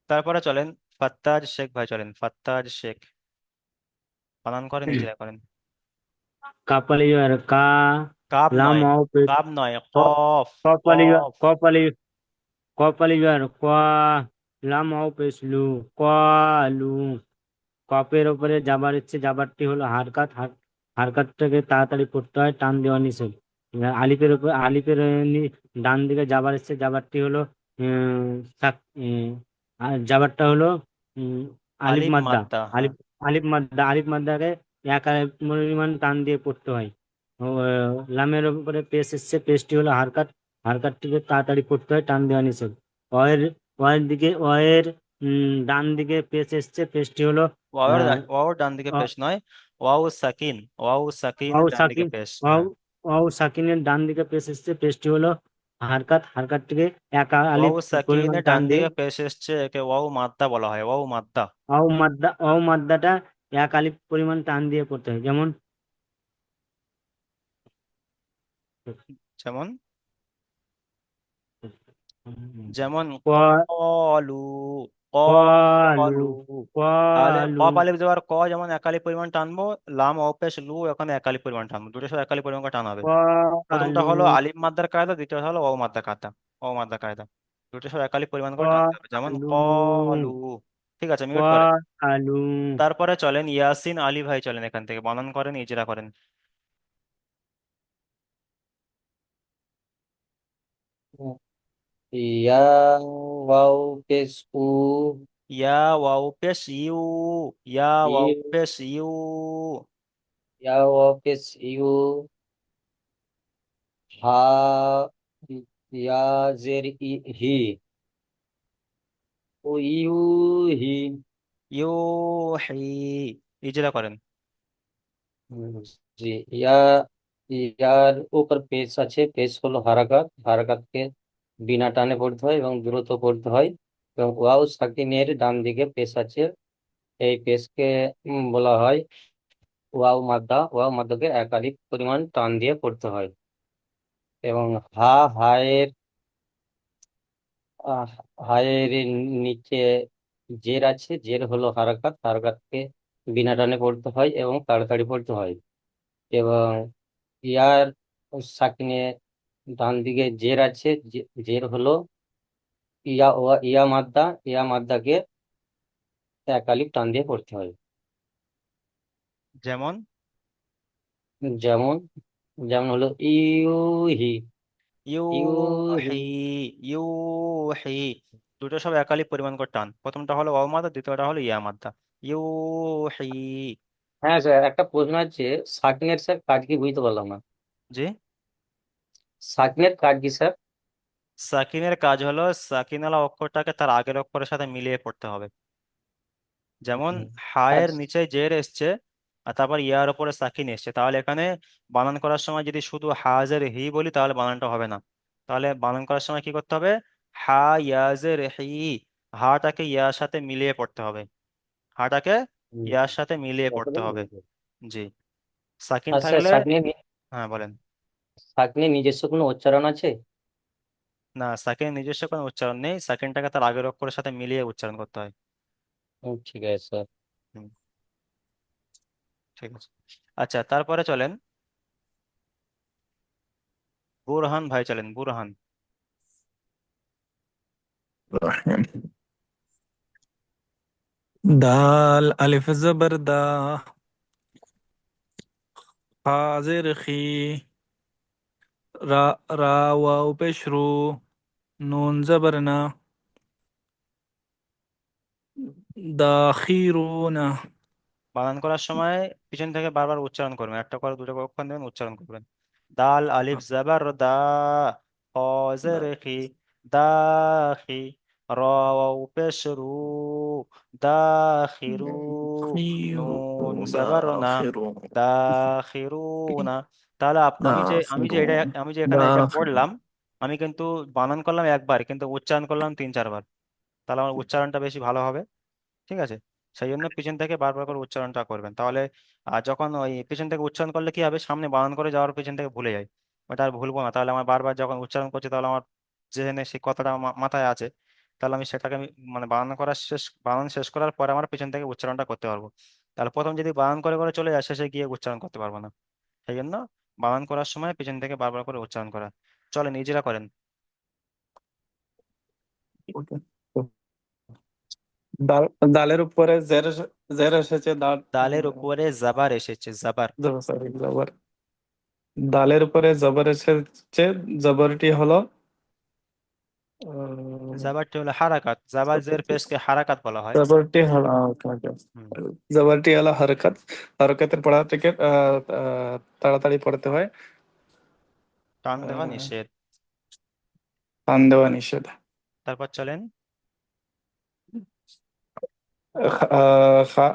তারপরে চলেন ফাত্তাজ শেখ ভাই চলেন, ফাত্তাজ শেখ, বানান করেন ইজরা করেন। কাপালিয়ার কা, কাব লাম নয়, অও পেশ, কাব নয়, কফ। কপালিয়ার কফ। কপালি কপালিয়ার কোয়া, লাম অও পেশ লু, কোয়ালু। কপের ওপরে যাবার ইচ্ছে, যাবারটি হলো হারকাত, হারকাতটাকে তাড়াতাড়ি পড়তে হয়, টান দেওয়া নিষেধ। আলিফের উপর আলিফের ডান দিকে যাবার ইচ্ছে, যাবারটি হলো উম, আর যাবারটা হলো উম, আলিফ আলিফ মাদ্দা। মাদ্দা, হ্যাঁ। আলিফ আলিফ মাদ্দাকে এক আলিফ পরিমাণ টান দিয়ে পড়তে হয়। ও, লামের উপরে পেশ এসছে, পেশটি হলো হারকাত, হারকাতটিকে তাড়াতাড়ি পড়তে হয়, টান দেওয়া নিষেধ। অয়ের অয়ের ডান দিকে পেশ এসছে, পেশটি হলো আহ, ওয়াও ডান দিকে অ- পেশ নয়, ওয়াও সাকিন, ওয়াও সাকিন ওয়াও ডান দিকে সাকিন পেশ, ওয়াও হ্যাঁ। ওয়াও সাকিনের ডান দিকে পেশ এসছে, পেশটি হলো হারকাত, হারকাতটিকে এক আলিফ ওয়াও পরিমাণ সাকিনের টান ডান দিয়ে দিকে পেশ এসছে, একে ওয়াও মাদ্দা বলা হয়, ওয়াও মাদ্দা। ওয়াও মাদ্দাটা এক আলিফ পরিমাণ টান দিয়ে পড়তে হয়। যেমন যেমন, যেমন ক- কলু, কলু কলু। তাহলে কলু কপ আলিফ দেওয়ার ক যেমন একালি পরিমাণ টানবো, লাম অপেশ লু এখানে একালি পরিমাণ টানবো, দুটো সব একালি পরিমাণ করে টান হবে। প্রথমটা কলু হলো আলিফ মাদ্দার কায়দা, দ্বিতীয়টা হলো ওয়াও মাদ্দা কায়দা, ওয়াও মাদ্দা কায়দা। দুটো সব একালি পরিমাণ করে টানতে হবে, যেমন কলু কলু। ঠিক আছে, মিউট করেন। কলু তারপরে চলেন ইয়াসিন আলী ভাই চলেন, এখান থেকে বানান করেন ইজরা করেন। ইয়া ওয়াও পেশ উ, ইয়া ওয়াও পেশ ইউ, ইয়া ওয়াও ইউ, পেশ ইউ। ইয়া ওয়াও পেশ ইউ, হা, ইয়া জের হি, ও ইউ হি। ইউহি, ইজরা করেন। হুম, জি। ইয়া, ইয়ার উপর পেশ আছে, পেশ হলো হারাকাত, হারাকাতকে বিনা টানে পড়তে হয় এবং দ্রুত পড়তে হয়। এবং ওয়াও সাকিনের ডান দিকে পেশ আছে, এই পেশকে বলা হয় ওয়াও মাদ্দা, ওয়াও মাদ্দাকে একাধিক পরিমাণ টান দিয়ে পড়তে হয়। এবং হায়ের, আহ, হায়ের নিচে জের আছে, জের হলো হারাকাত, হারাকাতকে বিনা টানে পড়তে হয় এবং তাড়াতাড়ি পড়তে হয়। এবং ইয়ার সাকিনে ডান দিকে জের আছে, জের হলো ইয়া মাদ্দা, ইয়া মাদ্দাকে এক আলিফ টান দিয়ে পড়তে হয়। যেমন, যেমন, যেমন হলো ইউহি, ইউহি, ইউহি। ইউহি। দুটো সব একালি পরিমাণ করে টান, প্রথমটা হলো ওয়াও মাদ্দা, দ্বিতীয়টা হলো ইয়া মাদ্দা। ইউহি। হ্যাঁ স্যার, একটা প্রশ্ন আছে, সাকিনের স্যার কাজ কি বুঝতে পারলাম না। জি, সাকিনের কাজ কি স্যার? সাকিনের কাজ হলো সাকিনালা অক্ষরটাকে তার আগের অক্ষরের সাথে মিলিয়ে পড়তে হবে। যেমন হায়ের আচ্ছা। নিচে জের এসছে, আর তারপর ইয়ার উপরে সাকিন এসছে, তাহলে এখানে বানান করার সময় যদি শুধু হাজের হি বলি তাহলে বানানটা হবে না। তাহলে বানান করার সময় কি করতে হবে, হা ইয়াজের হি, হাটাকে ইয়ার সাথে মিলিয়ে পড়তে হবে, হাটাকে হুম, ইয়ার সাথে মিলিয়ে পড়তে কতটা হবে। বুঝেছি। জি। সাকিন আচ্ছা, থাকলে, সাকিনের হ্যাঁ বলেন। সাকিনের নিজস্ব কোনো উচ্চারণ আছে? না, সাকিনের নিজস্ব কোনো উচ্চারণ নেই, সাকিনটাকে তার আগের অক্ষরের সাথে মিলিয়ে উচ্চারণ করতে হয়। ঠিক আছে স্যার। হুম, ঠিক আছে। আচ্ছা, তারপরে চলেন বুরহান ভাই চলেন, বুরহান। রহিম। দাল আলিফ জবর দা, খা জের খি, রা রা ওয়াও পেশ রু, নুন জবর না, দাখিরুনা। বানান করার সময় পিছন থেকে বারবার উচ্চারণ করবেন, একটা করে দুটো করে অক্ষর নেবেন, উচ্চারণ করবেন। দাল আলিফ জাবার দা, খ জের খি, দাখি, র ওয়াও পেশ রু, দাখিরু, দাখিরু, নুন জাবার না, দাখিরু, দাখিরুনা। তাহলে দাখিরুন, আমি যে এখানে এটা দাখিরুন। পড়লাম, আমি কিন্তু বানান করলাম একবার, কিন্তু উচ্চারণ করলাম 3-4 বার। তাহলে আমার উচ্চারণটা বেশি ভালো হবে, ঠিক আছে? সেই জন্য পিছন থেকে বারবার করে উচ্চারণটা করবেন, তাহলে যখন ওই পিছন থেকে উচ্চারণ করলে কি হবে, সামনে বানান করে যাওয়ার পিছন থেকে ভুলে যাই, ওটা আর ভুলবো না। তাহলে আমার বারবার যখন উচ্চারণ করছি, তাহলে আমার যেখানে সেই কথাটা মাথায় আছে, তাহলে আমি সেটাকে মানে বানান শেষ করার পরে আমার পিছন থেকে উচ্চারণটা করতে পারবো। তাহলে প্রথম যদি বানান করে করে চলে যায়, শেষে গিয়ে উচ্চারণ করতে পারবো না। সেই জন্য বানান করার সময় পিছন থেকে বারবার করে উচ্চারণ করা। চলে নিজেরা করেন। ওকে। দাল, দালের উপরে জের, জের এসেছে, দাল, দালের উপরে জাবার এসেছে, জাবার। সরি জবর। দালের উপরে জবর এসেছে, জবরটি হলো জাবারটি হলো হারাকাত, জাবার জের পেশকে হারাকাত বলা হয়। জবরটি হলো ওকে, ওকে। হুম। জবরটি হলো হরকত, হরকতের পড়া থেকে তাড়াতাড়ি পড়তে হয়, টান দেওয়া নিষেধ। টান দেওয়া নিষেধ। তারপর চলেন, খা,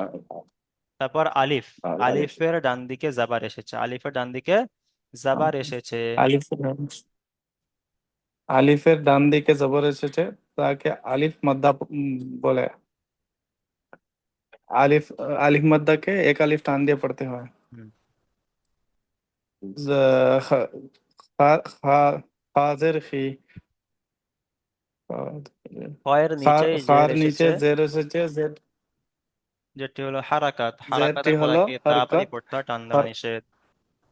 তারপর আলিফ। আলিফ, আলিফের ডান দিকে জাবার এসেছে, আলিফের ডান দিকে জাবার এসেছে। আলিফ, আলিফের ডান দিকে জবর এসেছে, তাকে আলিফ মাদ্দা বলে। আলিফ, আলিফ মাদ্দাকে এক আলিফ টান দিয়ে পড়তে হয়। হুম। জ- খ- খাজের খি, ফয়ের নিচেই খার জের নিচে এসেছে, জের এসেছে, জের, যেটি হলো হারাকাত, জেরটি হারাকাতের হলো পদাকে তাড়াতাড়ি হরকত। পড়তে হয়, টান দেওয়া হর- নিষেধ।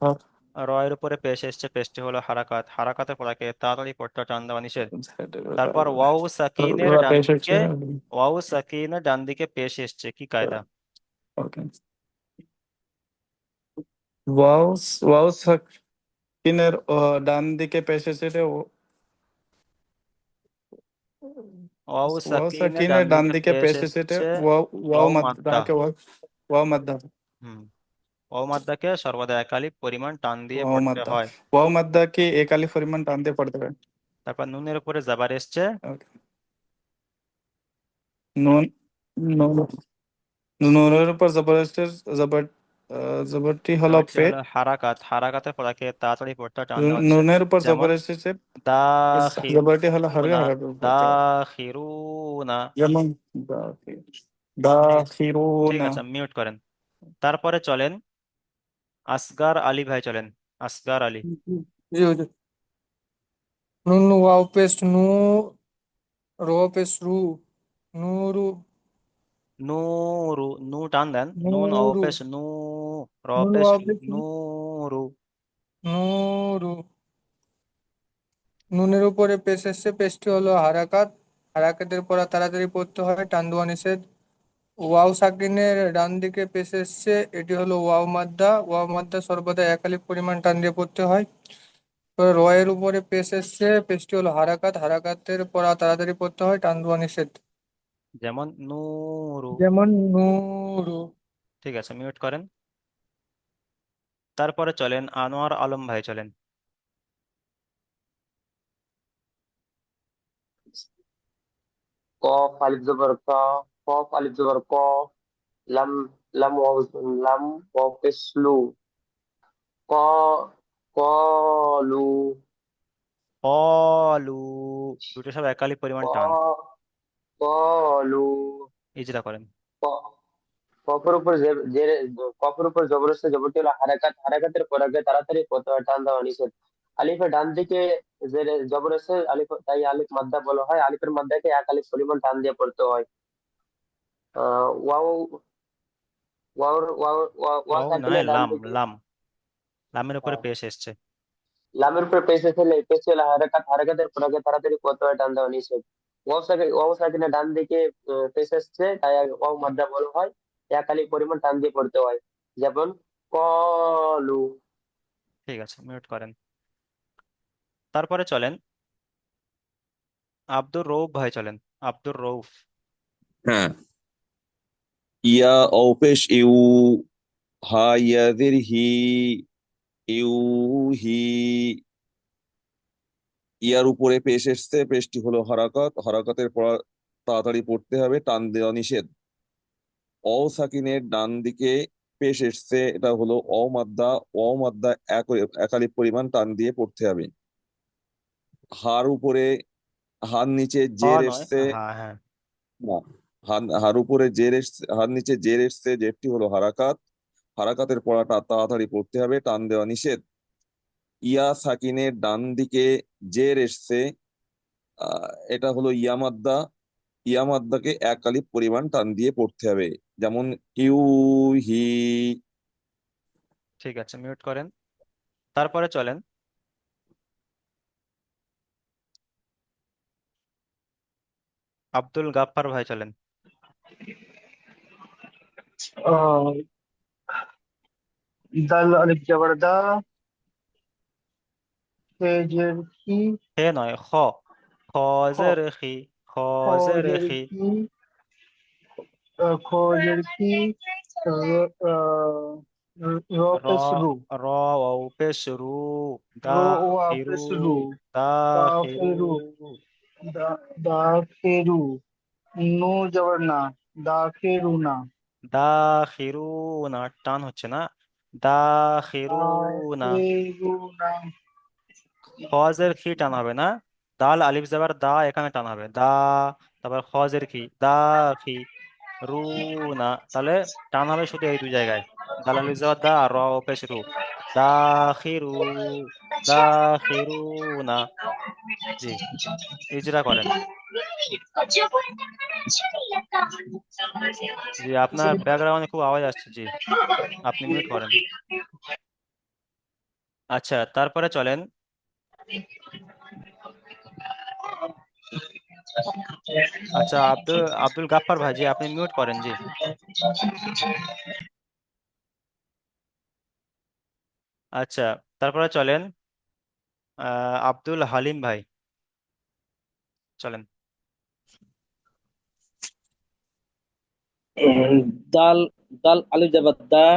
হর- রয়ের উপরে পেশ এসেছে, পেশটি হলো হারাকাত, হারাকাতের পদাকে তাড়াতাড়ি পড়তে হয়, টান দেওয়া নিষেধ। তারপর পেশ হচ্ছে। ওয়াও সাকিনের ডান দিকে পেশ এসেছে, কি কায়দা? ওকে। ওয়াও, ওয়াও সাকিনের ডান দিকে পেশ এসেছে, ওয়াও ওয়াও সাকিনের ডান সাকিনের ডান দিকে দিকে পেশ পেশ এসেছে, এসেছে, ওয়াও, ওয়াও ওয়াও মাদ, মাদ্দা। তাকে ওয়াও, ওয়াও মাদ্দা, হুম। ওয়াও মাদ্দাকে সর্বদা একালিপ পরিমাণ টান দিয়ে ওয়াও পড়তে মাদ্দা, হয়। ওয়াও মাদ্দা কি এক আলিফ পরিমাণ টান দিয়ে পড়তে হবে। তারপর নুনের উপরে জাবার এসছে, ওকে। নুন, নুন, নুনের উপর জবরদস্তের জবর, জবরটি হলো জাবারটি পে। হলো হারাকাত, হারাকাতের পদাকে তাড়াতাড়ি পড়তে হয়, টান দেওয়া নিষেধ। নুনের উপর যেমন জবর এসেছে, জবরটি হলো হরকে দাখিরুনা, হরকে পড়তে হবে। দাখিরুনা। যেমন ঠিক, ঠিক দাখিরুনা। আছে, মিউট করেন। তারপরে চলেন আসগার আলী ভাই, চলেন আসগার আলী। জি হুজুর। নুন ওয়াও পেস্ট নু, র পেস্ট রু, নূরু, নূরু, নু টান দেন, নুন নূরু, অপেশ নু, নুন রপেশ ওয়াও পেস্ট নূরু। নূরু। নুনের উপরে পেশ এসছে, পেশটি হলো হারাকাত, হারাকাতের পর তাড়াতাড়ি পড়তে হয়, টান দেওয়া নিষেধ। ওয়াও সাকিনের ডান দিকে পেশ এসছে, এটি হলো ওয়াও মাদ্দা, ওয়াও মাদ্দা সর্বদা এক আলিফ পরিমাণ টান দিয়ে পড়তে হয়। এবার র এর উপরে পেশ এসছে, পেশটি হলো হারাকাত, হারাকাতের পর তাড়াতাড়ি পড়তে হয়, টান দেওয়া নিষেধ। যেমন নূরু। যেমন নূরু। ঠিক আছে, মিউট করেন। তারপরে চলেন আনোয়ার আলম ভাই, চলেন। কফ আলিফ জবর কা, কফ আলিফ জবর ক, লাম, লাম ওয়াও, লাম ওয়াও পেশ লু, ক, কলু, অলু, দুটো সব একালি পরিমাণ ক, টান, কলু। ইজরা করেন। ক- কফের উপর কফের উপর জবর আছে, জবরটি হলো হারাকাত, হারাকাতের পর আগে তাড়াতাড়ি পড়তে হয়, টান দেওয়া নিষেধ। আলিফের ডান দিকে জবর আছে, আলিফ, তাই আলিফ মাদ্দা বলা হয়, আলিফের মাদ্দাকে এক আলিফ পরিমাণ টান দিয়ে পড়তে হয়। Wow, wow, wow, wow wow নয়, সাকিনের ডান লাম, দিকে, লাম, লামের উপরে হ্যাঁ, পেশ এসছে। লামের উপরে পেশ এসে পেশ হলো হারাকাত, হারাকাতের পর আগে তাড়াতাড়ি পড়তে হয়, টান দেওয়া নিষেধ। ওয়াও সাকিনের ডান দিকে পেশ এসছে, তাই আগে ওয়াও মাদ্দা বলা হয়, এক আলিফ পরিমাণ টান দিয়ে পড়তে হয়। যেমন কলু। ঠিক আছে, মিউট করেন। তারপরে চলেন আব্দুর রৌফ ভাই, চলেন আব্দুর রৌফ। হ্যাঁ, ইয়া ও পেশ you, Ha ইয়াদের he, you he. ইয়ার উপরে পেশ এসছে, পেশটি হলো হারাকাত, হারাকাতের পর তাড়াতাড়ি পড়তে হবে, টান দেওয়া নিষেধ। অ সাকিনের ডান দিকে পেশ এসছে, এটা হলো অ মাদ্দা, অ মাদ্দা এক আলিফ পরিমাণ টান দিয়ে পড়তে হবে। হার উপরে, হার নিচে হ জের নয়, এসছে, হ্যাঁ হ্যাঁ। না, হার উপরে জের এসছে, হার নিচে জের এসছে, জেরটি হলো হারাকাত, হারাকাতের পড়াটা তাড়াতাড়ি পড়তে হবে, টান দেওয়া নিষেধ। ইয়া সাকিনের ডান দিকে জের এসছে, এটা হলো ইয়ামাদ্দা, ইয়ামাদ্দাকে এক আলিফ পরিমাণ টান দিয়ে পড়তে হবে। যেমন ইউ হি। ঠিক আছে, মিউট করেন। তারপরে চলেন আব্দুল গাফফার ভাই, চলেন। আহ, দাল আলিফ জবর দা, পেজের কি, হে নয়, খ, খ, খজের খি, খজের খজের খি। কি, খজের কি, র র, পেশ রু, র ওয়াও পেশ রু, রো ও দাখিরু, পেশ রু, দাখিরু। দাফেরু, দাফেরু, নু জবর না, দাফেরু না, দাখিরু না, টান হচ্ছে না, দাখিরু না। দাফেরু না, খজের খি টান হবে না, দাল আলিফ জাবার দা, এখানে টান হবে দা। তারপর খজের খি, দা খি, রু না। তাহলে টান হবে শুধু এই দুই জায়গায়, দাল আলিফ জাবার দা আর র ও পেশ রু। দাখিরু, দাখিরু না। জি, ইজরা করেন। জি, আপনার ব্যাকগ্রাউন্ডে খুব আওয়াজ আসছে, জি আপনি মিউট করেন। আচ্ছা, তারপরে চলেন আচ্ছা আব্দুল আব্দুল গাফফার ভাই, জি আপনি মিউট করেন, জি। আচ্ছা, তারপরে চলেন আব্দুল হালিম ভাই, চলেন। দাল, দাল আলিফ জবর দা,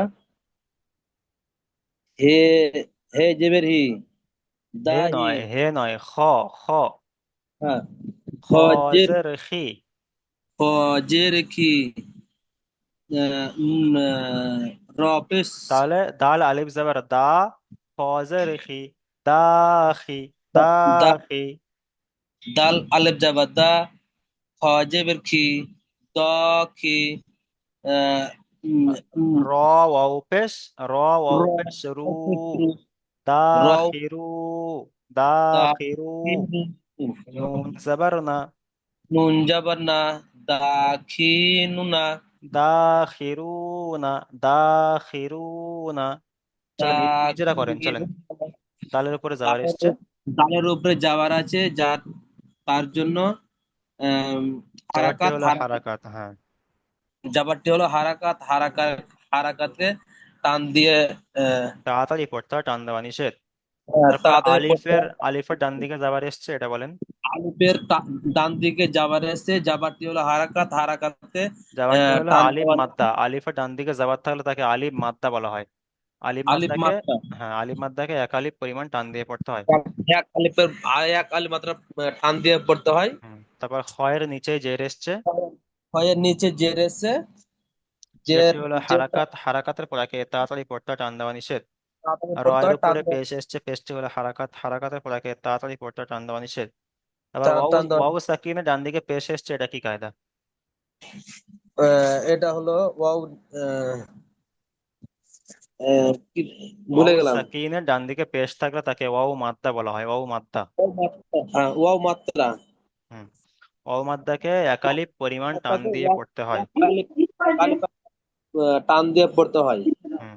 হে, হে জেবের হি, হে দাহি। নয়, হে নয়, খ, খ, হ্যাঁ, খজের, খজের খি। খজের কি, র পেশ, তাহলে দাল আলিফ জাবার দা, খজের খি, দা খি, দা দা, খি। দাল আলিফ জবর দা, খজের কি, দ কি, আহ, উম, উম, র ওয়াও পেশ, র র ওয়াও পেশ রু, পেশ রু, র দাখিরু, দা, দাখিরু। নুন জাবার না, নুন জবর না, দাখিনুনা, দাখিরুনা, দাখিরুনা। চলেন ইজরা করেন, চলেন। দালের উপরে যাওয়ার এসছে। দালের উপরে যাওয়ার আছে, যার, তার জন্য আম, জবাবটি হারাকাত, হলো হারাকাত, হারাকাত, হ্যাঁ। জাবারটি হলো হারাকাত, হারাকাত, হারাকাতে টান দিয়ে তাড়াতাড়ি পড়তে হয়, টান দেওয়া নিষেধ। তারপর তাড়াতাড়ি পড়তে আলিফের হয়। আলিফের ডান দিকে যাবার এসছে, এটা বলেন। আলিফের ডান দিকে যাবার আছে, জাবারটি হলো হারাকাত, হারাকাতে যাবারটি হলো টান আলিফ দেওয়া, মাদ্দা, আলিফের ডান দিকে যাবার থাকলে তাকে আলিফ মাদ্দা বলা হয়। আলিফ আলিফ মাদ্দাকে, মাত্রা, হ্যাঁ আলিফ মাদ্দাকে এক আলিফ পরিমাণ টান দিয়ে পড়তে হয়। এক আলিফের এক আলিফ মাত্রা টান দিয়ে পড়তে হয়। তারপর খয়ের নিচে জের এসছে, ক্ষয়ের নিচে জের এসে, যেটি জের, হলো জেরটা হারাকাত, হারাকাতের পর একে তাড়াতাড়ি পড়তে হয়, টান দেওয়া নিষেধ। তাড়াতাড়ি আর পড়তে রয়ের হয়, টান উপরে দেওয়া, পেশ এসছে, পেশটি হলো হারাকাত, হারাকাতের পর একে তাড়াতাড়ি পড়তে হয়, টান দেওয়া নিষেধ। আবার ওয়াও, টান দেওয়া। ওয়াও সাকিনের ডান দিকে পেশ এসছে, এটা কি কায়দা? এটা হলো ওয়াও, ভুলে ওয়াও গেলাম। সাকিনের ডান দিকে পেশ থাকলে তাকে ওয়াও মাদ্দা বলা হয়, ওয়াও মাদ্দা। হ্যাঁ, ওয়াও মাত্রা, হুম, ওয়াও মাদ্দাকে একালিপ পরিমাণ টান তাকে দিয়ে পড়তে হয়। টান দিয়ে পড়তে হয়। হুম,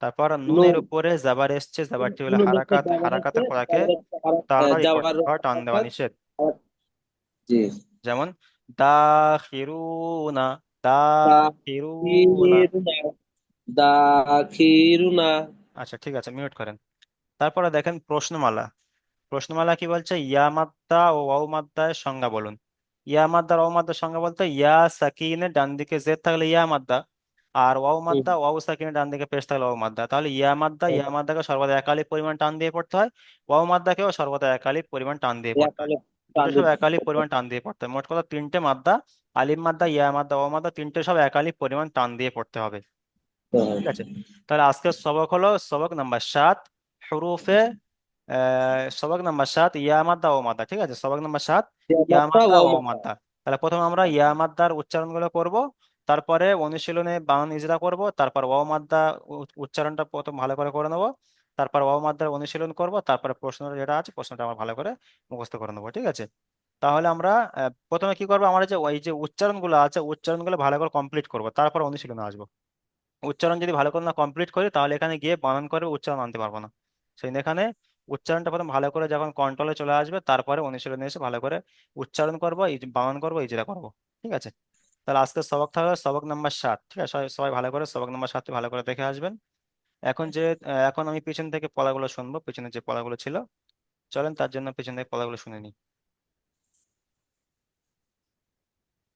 তারপর নুন নুনের উপরে জাবার এসছে, জাবারটি হলো নুনের উপর হারাকাত, যাবার হচ্ছে হারাকাতের পরাকে যাবার হচ্ছে তাড়াতাড়ি যাবার পড়তে হয়, টান দেওয়া হারাকাত নিষেধ। জি যেমন দাখিরুনা, দাখিরুনা। দাখিরুনা দাখিরুনা আচ্ছা ঠিক আছে, মিউট করেন। তারপরে দেখেন প্রশ্নমালা। প্রশ্নমালা কি বলছে, ইয়া মাদ্দা ও ওয়াও মাদ্দার সংজ্ঞা বলুন। ইয়া মাদ্দা ওয়াও মাদ্দার সংজ্ঞা বলতে ইয়া সাকিনের ডান দিকে জেড থাকলে ইয়া মাদ্দা, আর ওয়াও মাদ্দা ওয়াও সাকিনের ডান দিকে পেশ থাকলে ওয়াও মাদ্দা। তাহলে ইয়া মাদ্দাকে সর্বদা একালি পরিমাণ টান দিয়ে পড়তে হয়, ওয়াও মাদ্দাকেও সর্বদা একালি পরিমাণ টান দিয়ে পড়তে হয়। দুটো সব একালি পরিমাণ টান দিয়ে পড়তে হয়। মোট কথা তিনটে মাদ্দা, আলিম মাদ্দা, ইয়া মাদ্দা, ওয়াও মাদ্দা, তিনটে সব একালি পরিমাণ টান দিয়ে পড়তে হবে। ঠিক আছে, তাহলে আজকের সবক হলো সবক নাম্বার 7, হরুফে সবক নাম্বার 7 ইয়া মাদ্দা ও মাদ্দা। ঠিক আছে, সবক নাম্বার 7 ইয়া মাত্রা মাদ্দা ওয়াও ও মাত্রা মাদ্দা। তাহলে প্রথমে আমরা ইয়া মাদ্দার উচ্চারণগুলো করব, তারপরে অনুশীলনে বানান ইজরা করব, তারপর ওয়াও মাদ্দা উচ্চারণটা প্রথম ভালো করে করে নেবো, তারপর ওয়াও মাদ্দার অনুশীলন করব, তারপরে প্রশ্ন যেটা আছে প্রশ্নটা আমরা ভালো করে মুখস্থ করে নেবো। ঠিক আছে, তাহলে আমরা প্রথমে কি করবো, আমরা যে ওই যে উচ্চারণগুলো আছে উচ্চারণগুলো ভালো করে কমপ্লিট করব, তারপর অনুশীলনে আসবো। উচ্চারণ যদি ভালো করে না কমপ্লিট করি তাহলে এখানে গিয়ে বানান করে উচ্চারণ আনতে পারবো না। সেই এখানে উচ্চারণটা প্রথম ভালো করে যখন কন্ট্রোলে চলে আসবে তারপরে অনুশীলনে এসে ভালো করে উচ্চারণ করবো, বানান করবো, ইজরা করবো। ঠিক আছে, তাহলে আজকে সবক থাকবে সবক নাম্বার 7। ঠিক আছে, সবাই সবাই ভালো করে সবক নাম্বার 7 ভালো করে দেখে আসবেন। এখন যে এখন আমি পিছন থেকে পড়াগুলো শুনবো, পিছনে যে পড়াগুলো ছিল, চলেন তার জন্য পিছন থেকে পড়াগুলো শুনে নিই।